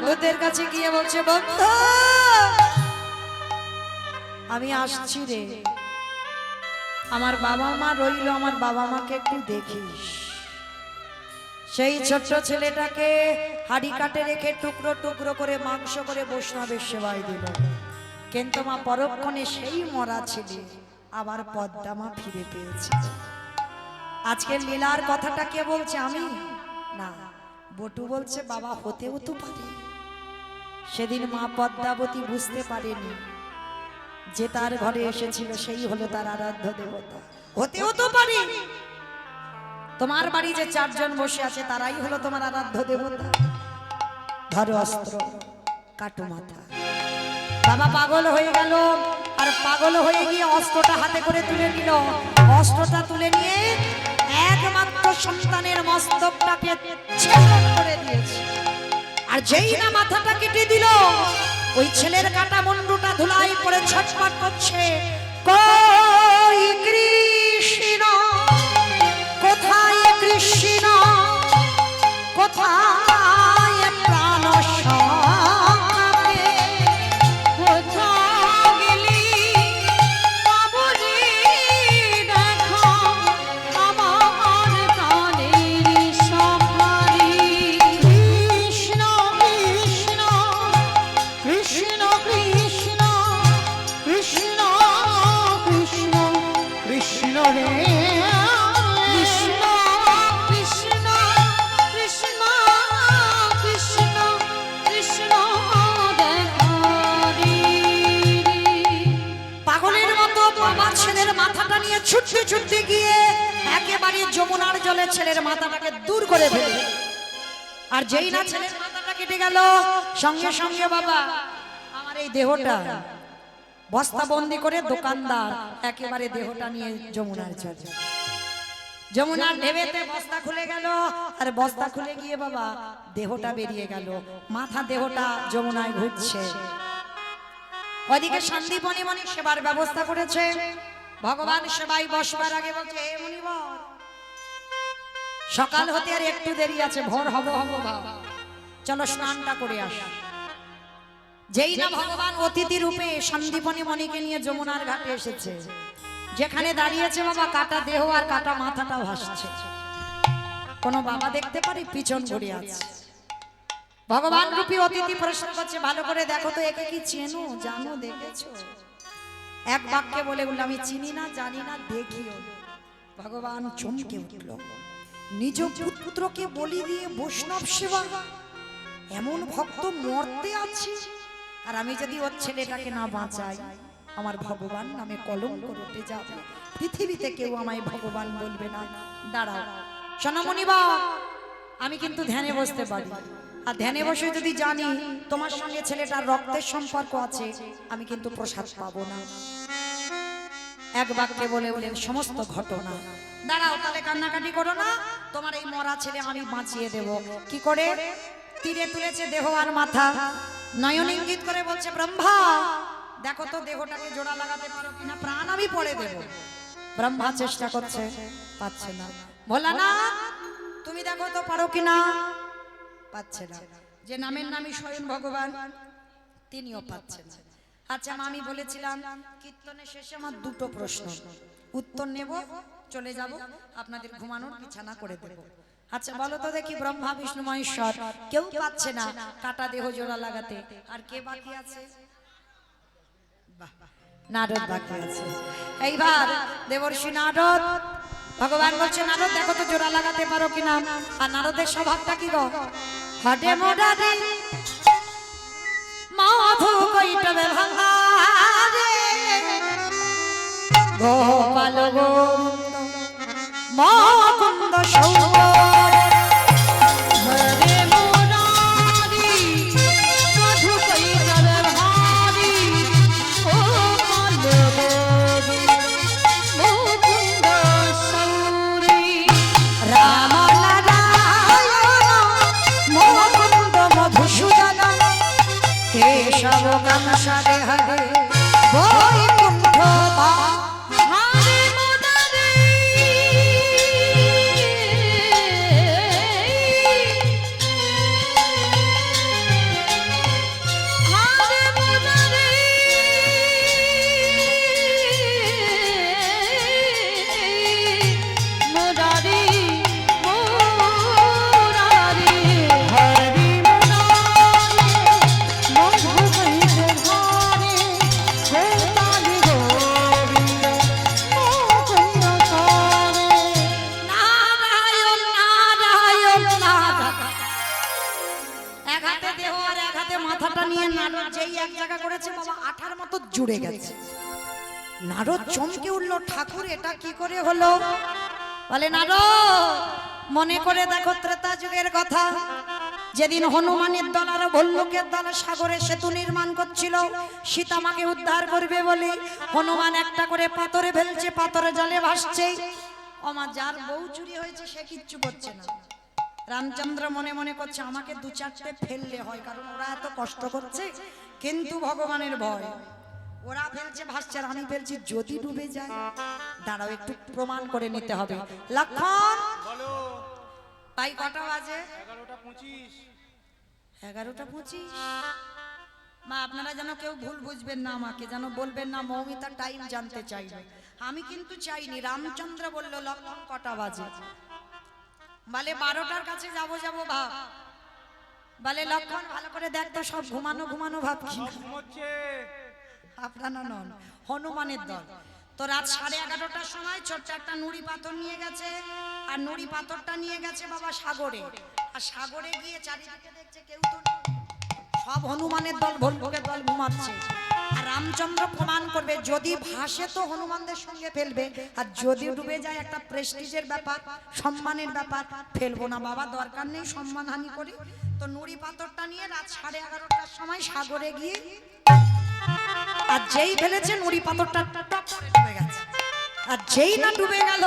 বন্ধুদের কাছে গিয়ে বলছে, বন্ধু আমি আসছি রে, আমার বাবা মা রইল, আমার বাবা মাকে একটু দেখিস। সেই ছোট্ট ছেলেটাকে হাড়ি কাটে রেখে টুকরো টুকরো করে মাংস করে বৈষ্ণবের সেবায় দিল। কিন্তু মা পরক্ষণে সেই মরা ছেলে আবার পদ্মা মা ফিরে পেয়েছে। আজকের লীলার কথাটা কে বলছে? আমি না, বটু বলছে বাবা হতেও তো পারে। সেদিন মা পদ্মাবতী বুঝতে পারেনি যে তার ঘরে এসেছিল সেই হলো তার আরাধ্য দেবতা। হতেও তো পারে তোমার বাড়ি যে চারজন বসে আছে তারাই হলো তোমার আরাধ্য দেবতা। ধরো অস্ত্র, কাটো মাথা। বাবা পাগল হয়ে গেল, আর পাগল হয়ে গিয়ে অস্ত্রটা হাতে করে তুলে নিল। অস্ত্রটা তুলে নিয়ে একমাত্র সন্তানের মস্তকটাকে ছেদন করে দিয়েছে। আর যেই না মাথাটা কেটে দিল, ওই ছেলের কাটা মুন্ডুটা ধুলাই পড়ে ছটফট করছে। কই কৃষ্ণ, কোথায় কৃষ্ণ, কোথায় প্রাণ সখাকে? কোথাও গেলি পাবো রে দেখা আমার প্রাণের সখারি। কৃষ্ণ কৃষ্ণ কৃষ্ণ কৃষ্ণ কৃষ্ণ কৃষ্ণ কৃষ্ণ রে কৃষ্ণ কৃষ্ণ কৃষ্ণ কৃষ্ণ কৃষ্ণ দেখারি। পাগলের মতো বাবা ছেলের মাথাটা নিয়ে ছুটতে ছুটতে গিয়ে একেবারে যমুনার জলে ছেলের মাথাটাকে দূর করে ফেলে। আর যেই না ছেলের মাথাটা কেটে গেল, সঙ্গে সঙ্গে বাবা আমার এই দেহটা বস্তা বন্দি করে দোকানদার একেবারে দেহটা নিয়ে যমুনার জলে, যমুনার ঢেবেতে বস্তা খুলে গেল। আর বস্তা খুলে গিয়ে বাবা দেহটা বেরিয়ে গেল, মাথা দেহটা যমুনায় ঘুরছে। ওইদিকে সন্দীপনী মনি সেবার ব্যবস্থা করেছে। ভগবান সেবাই বসবার আগে বলছে, হে মুনিবর, সকাল হতে আর একটু দেরি আছে, ভোর হব হব বাবা, চলো স্নানটা করে আস। যেই না ভগবান অতিথি রূপে সন্দীপনী মণিকে নিয়ে যমুনার ঘাটে এসেছে, যেখানে দাঁড়িয়েছে বাবা কাটা দেহ আর কাটা মাথাটা ভাসছে। কোন বাবা দেখতে পারে? পিছন ঘুরে আছে। ভগবান রূপী অতিথি প্রশ্ন করছে, ভালো করে দেখো তো, একে কি চেনো, জানো, দেখেছো? এক বাক্যে বলে উঠল, আমি চিনি না, জানি না, দেখিও। ভগবান চমকে উঠল, নিজ পুত্রকে বলি দিয়ে বৈষ্ণব সেবা, এমন ভক্ত মরতে আছে, আর আমি যদি ওর ছেলেটাকে না বাঁচাই আমার ভগবান নামে কলঙ্ক রটে যাবে, পৃথিবীতে কেউ আমায় ভগবান বলবে না। দাঁড়াও সোনামণিবা, আমি কিন্তু ধ্যানে বসতে পারি, আর ধ্যানে বসে যদি জানি তোমার সঙ্গে ছেলেটার রক্তের সম্পর্ক আছে, আমি কিন্তু প্রসাদ পাবো না। এক বাক্যে বলে বলেন সমস্ত ঘটনা। দাঁড়াও, তাহলে কান্নাকাটি করো না, তোমার এই মরা ছেলে আমি বাঁচিয়ে দেব। কি করে? তীরে তুলেছে দেহ আর মাথা, নয়ন ইঙ্গিত করে বলছে, ব্রহ্মা দেখো তো দেহটাকে জোড়া লাগাতে পারো কিনা, প্রাণ আমি পড়ে দেব। ব্রহ্মা চেষ্টা করছে, পাচ্ছে না। ভোলানাথ তুমি দেখো তো পারো কিনা, পাচ্ছে না। যে নামের নামই স্বয়ং ভগবান, তিনিও পাচ্ছেন না। আচ্ছা আমি বলেছিলাম কীর্তনের শেষে আমার দুটো প্রশ্ন, উত্তর নেব, চলে যাব, আপনাদের ঘুমানোর বিছানা করে দেব। আচ্ছা বলো তো দেখি, ব্রহ্মা বিষ্ণু মহেশ্বর কেউ পাচ্ছে না কাটা দেহ জোড়া লাগাতে, আর কে বাকি আছে? বাহ, নারদ বাকি আছে। এইবার দেবর্ষি নারদ, ভগবান বলছে নারদ দেখো তো জোড়া লাগাতে পারো কিনা। আর নারদের স্বভাবটা কি গো? হাটে মোড়াতে মাধু কইটবে ভাঙা রে, গোপাল গোবিন্দ মুকুন্দ সৌর। হরে মুরারি মধু কৈতবে ভারি, ও কালবেরি মুকুন্দ সৌরি। রাম নারায়ণ মুকুন্দ মধুসূদন, কেশব কামসারে হরে বৈকুণ্ঠ বা। হরে মুরারি নারদ যেই এক জায়গা করেছে বাবা আঠার মতো জুড়ে গেছে। নারদ চমকে উঠলো, ঠাকুর এটা কি করে হলো? বলে নারদ মনে করে দেখো ত্রেতা যুগের কথা, যেদিন হনুমানের দল আর ভল্লুকের দল সাগরে সেতু নির্মাণ করছিল সীতা মাকে উদ্ধার করবে বলে, হনুমান একটা করে পাথরে ফেলছে, পাথরে জলে ভাসছে। আমার যার বউ চুরি হয়েছে সে কিচ্ছু করছে না, রামচন্দ্র মনে মনে করছে আমাকে দু চারটে ফেললে হয়, কারণ ওরা এত কষ্ট করছে। কিন্তু ভগবানের ভয়, ওরা ফেলছে ভাসছে আর আমি ফেলছি, যদি ডুবে যায় দাঁড়াও একটু প্রমাণ করে নিতে হবে। লক্ষণ বলো ভাই কটা বাজে? 11:25। 11:25। মা আপনারা যেন কেউ ভুল বুঝবেন না, আমাকে যেন বলবেন না মৌমিতা টাইম জানতে চাইবে, আমি কিন্তু চাইনি। রামচন্দ্র বলল লক্ষণ কটা বাজে? বলে 12টার কাছে যাবো ভাব। বলে লক্ষণ ভালো করে দেখ তো সব ঘুমানো ভাবছি। ঘুমোচ্ছে। আপনারা নন, হনুমানের দল। তো রাত 11:30টার সময় ছোট্ট একটা নুড়ি পাথর নিয়ে গেছে, আর নুড়ি পাথরটা নিয়ে গেছে বাবা সাগরে। আর সাগরে গিয়ে চারিদিকে দেখছে কেউ তো নেই, সব হনুমানের দল ভল্লুকের দল ঘুমাচ্ছে। আর রামচন্দ্র প্রমাণ করবে যদি ভাসে তো হনুমানদের সঙ্গে ফেলবে, আর যদি ডুবে যায় একটা প্রেস্টিজের ব্যাপার, সম্মানের ব্যাপার, ফেলবো না বাবা, দরকার নেই সম্মান হানি করি। তো নুড়ি পাথরটা নিয়ে রাত 11:30টার সময় সাগরে গিয়ে, আর যেই ফেলেছে নুড়ি পাথরটা টপ করে ডুবে গেছে। আর যেই না ডুবে গেল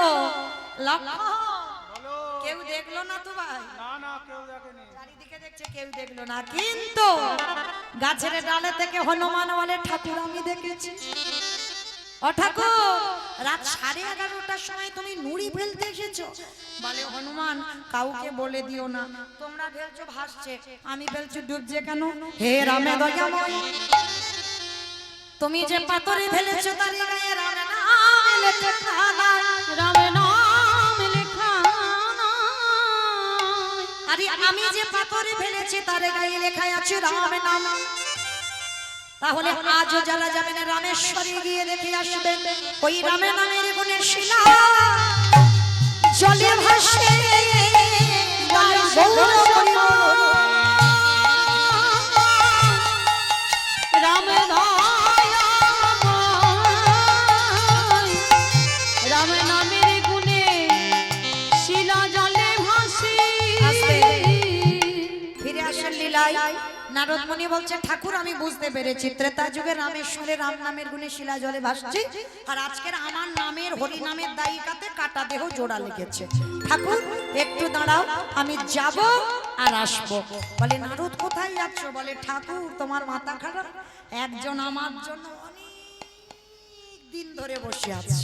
বলো কেউ দেখলো না তো ভাই, না কেউ দেখেনি। চারিদিকে দেখছে কেউ দেখলো না, কিন্তু গাছের ডালে থেকে হনুমান বলে ঠাকুর আমি দেখেছি। ও ঠাকুর রাত 11:30টার সময় তুমি নুড়ি ফেলতে এসেছো? বলে হনুমান কাউকে বলে দিও না, তোমরা ফেলছো ভাসছে, আমি ফেলছি ডুবছে কেন? হে রামে দয়াময়, তুমি যে পাথরে ফেলেছো তার গায়ে রাম নাম লেখা নাই। রাম নাম লেখা নাই। আরে আমি যে পাথরে ফেলেছি তার গায়ে লেখা আছে রাম নাম। তাহলে আজও যারা যাবেন রামেশ্বরে গিয়ে দেখে আসবেন ওই রামের নামের গুণের শিলা জলে ভাসে। বলে গৌর হরিবল। রাম রাম নামের গুণে শিলা জলে ভাসে। ফিরে আসেন লীলায়। নারদ মুনি বলছে ঠাকুর আমি বুঝতে পেরেছি ত্রেতা যুগে রামেশ্বরে রাম নামের গুণে শিলা জলে ভাসছে, আর আজকের আমার নামের হরি নামের দায়িকাতে কাটা দেহ জোড়া লেগেছে। ঠাকুর একটু দাঁড়াও, আমি যাব আর আসবো। বলে নারদ কোথায় যাচ্ছ? বলে ঠাকুর তোমার মাথা খারাপ, একজন আমার জন্য অনেক দিন ধরে বসে আছে।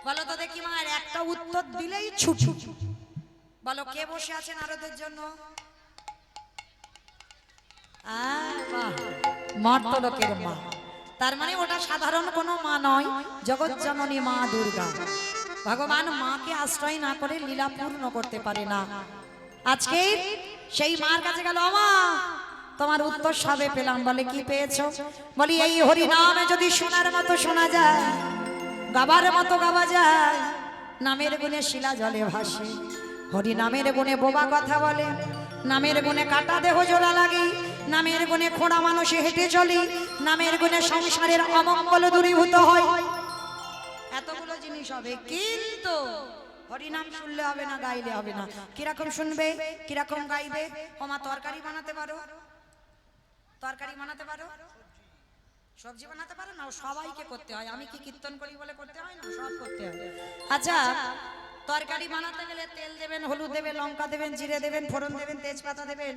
বলো তো দেখি মা, আর একটা উত্তর দিলেই ছুটু। বলো কে বসে আছে নারদের জন্য? মর্তলোকের মা। তার মানে ওটা সাধারণ কোনো মা নয়, জগৎ জননী মা দুর্গা। ভগবান মাকে আশ্রয় না করে লীলা পূর্ণ করতে পারে না। আজকে সেই মার কাছে গেল, মা তোমার উত্তর সবে পেলাম। বলে কি পেয়েছো? বলি এই হরি নামে যদি শোনার মতো শোনা যায়, গাবার মতো গাওয়া যায়, নামের গুণে শিলা জলে ভাসে। হরি নামের গুণে বোবা কথা বলে, নামের গুণে কাটা দেহ জোড়া লাগে, নামের গুণে খোঁড়া মানুষে হেঁটে চলে, নামের গুণে সংসারের অমঙ্গল দূরীভূত হয়। এতগুলো জিনিস হবে, কিন্তু হরিনাম শুনলে হবে না, গাইলে হবে না। কিরকম শুনবে, কিরকম গাইবে? ওমা তরকারি বানাতে পারো? তরকারি বানাতে পারো? সবজি বানাতে পারো না? সবাইকে করতে হয়। আমি কি কীর্তন করি বলে করতে হয় না? সব করতে হয়। আচ্ছা তরকারি বানাতে গেলে তেল দেবেন, হলুদ দেবেন, লঙ্কা দেবেন, জিরে দেবেন, ফোড়ন দেবেন, তেজপাতা দেবেন,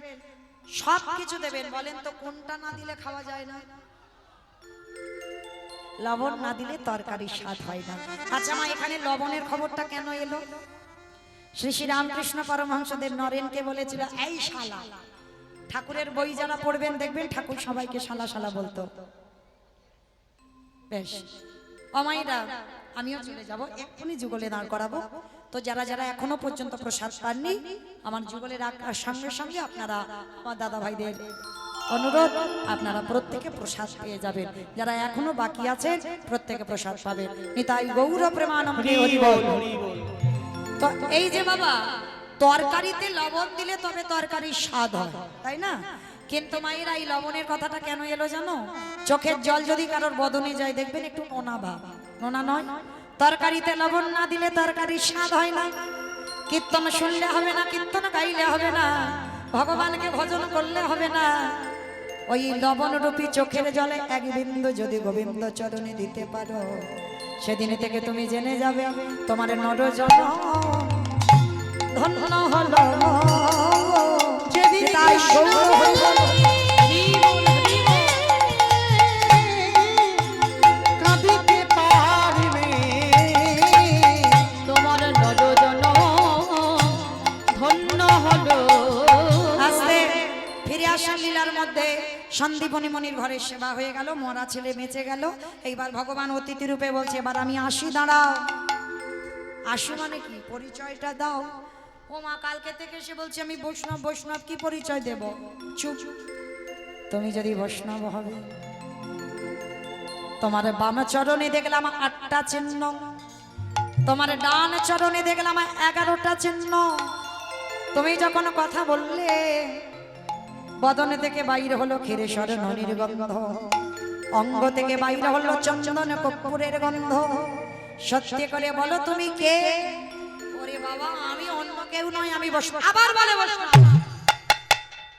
সব কিছু দেবেন। বলেন তো কোনটা না দিলে খাওয়া যায় না? লবণ না দিলে তরকারির স্বাদ হয় না। আচ্ছা মা এখানে লবণের খবরটা কেন এলো? শ্রী শ্রী রামকৃষ্ণ পরমহংসদেব নরেনকে বলেছিল এই শালা। ঠাকুরের বই যারা পড়বেন দেখবেন ঠাকুর সবাইকে শালা শালা বলতো। বেশ অমাইরা আমিও চলে যাব, এক্ষুনি যুগলে দাঁড় করাবো। তো যারা যারা এখনো পর্যন্ত প্রসাদ পাননি, আমার যুগলে রাখার সঙ্গে সঙ্গে আপনারা আমার দাদা ভাইদের অনুরোধ, আপনারা প্রত্যেকে প্রসাদ পেয়ে যাবেন। যারা এখনো বাকি আছেন প্রত্যেকে প্রসাদ পাবেন। নিতাই গৌর প্রেমানন্দে হরি বল। তো এই যে বাবা তরকারিতে লবণ দিলে তবে তরকারির স্বাদ হয়, তাই না? কিন্তু মায়েরা এই লবণের কথাটা কেন এলো জানো? চোখের জল যদি কারোর বদনে যায় দেখবেন একটু নোনা ভাব, নোনা নয়? তরকারিতে লবণ না দিলে তরকারির স্বাদ হয় না। কীর্তন শুনলে হবে না, কীর্তন গাইলে হবে না, ভগবানকে ভজন করলে হবে না। ওই লবণ রূপী চোখের জলে এক বিন্দু যদি গোবিন্দ চরণে দিতে পারো, সেদিন থেকে তুমি জেনে যাবে তোমার নরজন ধন্য হলো। তাই গৌর হইল কাঁদিতে পারিবে তোমার নরজন ধন্য হলো। আস্তে ফিরে আসেন লীলার মধ্যে। সন্দীপনী মনির ঘরে সেবা হয়ে গেল, মরা ছেলে বেঁচে গেল। এইবার ভগবান অতিথি রূপে বলছে, এবার আমি আসি, দাঁড়াও। আসু মানে কি? পরিচয়টা দাও। ও মা কালকে থেকে সে বলছে আমি বৈষ্ণব, বৈষ্ণব কি পরিচয় দেব? চুপ। তুমি যদি বৈষ্ণব হবে, তোমার বাম চরণে দেখলাম 8টা চিহ্ন, তোমার ডান চরণে দেখলাম 11টা চিহ্ন। তুমি যখন কথা বললে বদনে থেকে বাইরে হলো ক্ষীরেশ্বর ননির গন্ধ, অঙ্গ থেকে বাইরে হলো চন্দন কর্পূরের গন্ধ। সত্যি করে বলো তুমি কে? ওরে বাবা আমি অন্য কেউ নয়, আমি বৈষ্ণব। আবার বলে বৈষ্ণব।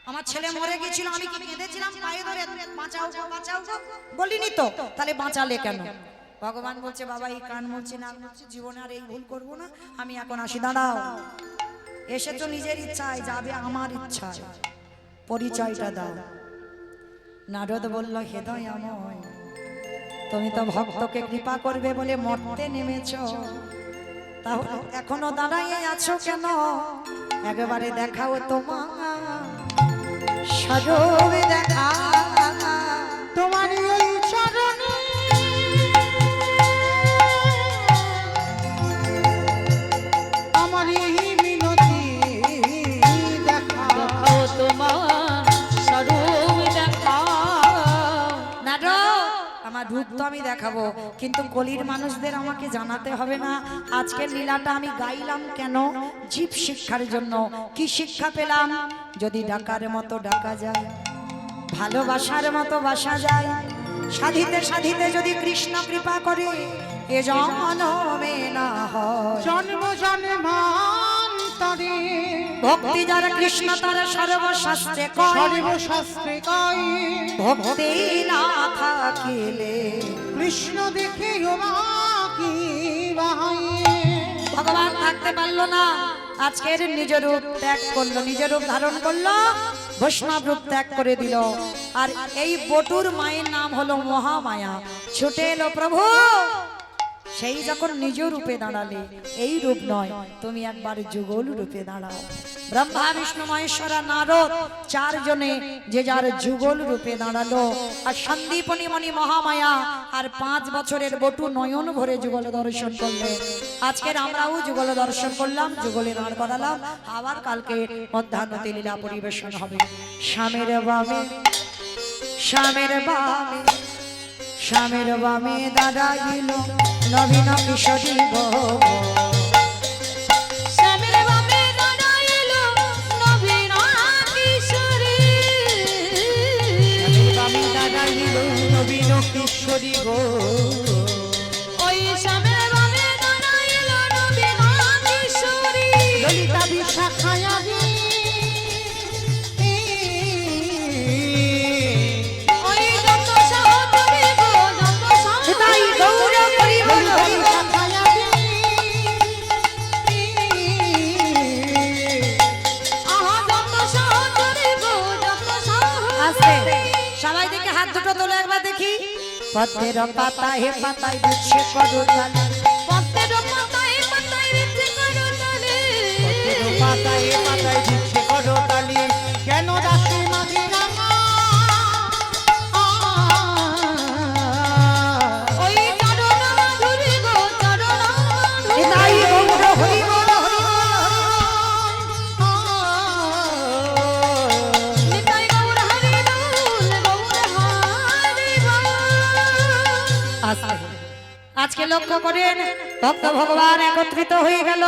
আমার ছেলে মরে গেছিল, আমি কি কেঁদেছিলাম পায়ে ধরে বাঁচাও গো, বাঁচাও গো? বলিনি তো, তাহলে বাঁচালে কেন? ভগবান বলছে বাবা এই কান মুলছি না মুলছি, জীবনে আর এই ভুল করবো না, আমি এখন আসি, দাঁড়াও। এসে তো নিজের ইচ্ছায় যাবে, আমার ইচ্ছায়, পরিচয়টা দাও। নারদ বলল হে দয়াময়, তুমি তো ভক্তকে কৃপা করবে বলে মরতে নেমেছ, তাহলে এখনো দাঁড়াইয়ে আছো কেন? একবারে দেখাও তোমার সজবে দেখা। তোমার এই চরণে আমার এই মিনতি দেখা দেখাও তোমার স্বরূপ দেখাও। নারদ আমার রূপ তো আমি দেখাবো, কিন্তু কলির মানুষদের আমাকে জানাতে হবে না আজকের লীলাটা আমি গাইলাম কেন? জীব শিক্ষার জন্য। কি শিক্ষা পেলাম? যদি ডাকার মতো ডাকা যায়, ভালোবাসার মতো বাসা যায়, সাধিতে সাধিতে যদি কৃষ্ণ কৃপা করে, এ জন্মে না হয় জন্ম জন্মান্তরে ভক্তি যারা কৃষ্ণ তারা সর্বশাস্ত্রে কয়, সর্বশাস্ত্রে কয় ভক্তি না থাকিলে। কৃষ্ণ দেখে বাকি বাহাই ভগবান থাকতে পারলো না, আজকের নিজ রূপ ত্যাগ করলো, নিজ রূপ ধারণ করলো, বৈষ্ণব রূপ ত্যাগ করে দিল। আর এই বটুর মায়ের নাম হলো মহামায়া। ছুটে এলো প্রভু, সেই যখন নিজ রূপে দাঁড়ালে, এই রূপ নয়, তুমি একবার যুগল রূপে দাঁড়াও। ব্রহ্মা বিষ্ণু মহেশ্বরা নারদ 4 জনে যে যার যুগল রূপে দাঁড়ালো। আর সন্দীপনী মণি মহামায়া আর 5 বছরের বটু নয়ন ভরে যুগল দর্শন করলে। আজকের আমরাও যুগল দর্শন করলাম, যুগলে দাঁড় করালাম। আবার কালকে মধ্যাহ্নতে লীলা পরিবেশন হবে। স্বামীর বামে, স্বামীর বামে, স্বামীর বামে দাঁড়াইল নবীন কিশোরী গো। শ্যামের বামে দাঁড়াইল নবীন কিশোরী। স্বামীর বামে দাঁড়াইল নবীন কিশোরী গো। ওই শ্যামের বামে দাঁড়াইল নবীন কিশোরী। ললিতা বিশাখায়া ওই যত সহচরী গো, যত তাই গৌর হরি বল হরি বল। আহা যত সহচরী গো, যত আস্তে সহচরী। সবাই দেখে হাত দুটো তোলে একবার দেখি। পথের পাতায় পাতায় দিচ্ছে করতালি, পদ্মের পাতায় পাতায় ঋতু করতালি। পাতায় পাতায় দিচ্ছে করতালি, কেন দাসী মাঝে রাঙা ওই চরণ মাধুরী গো, চরণ মাধুরী। তাই গৌর হরি বল হরি বল। নিতাই গৌর হরি বল, গৌর হরি বল। আস্তে আজকে লক্ষ্য করেন ভক্ত ভগবান একত্রিত হয়ে গেল।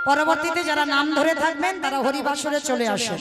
পরবর্তীতে যারা নাম ধরে থাকবেন তারা হরিবাসরে চলে আসেন।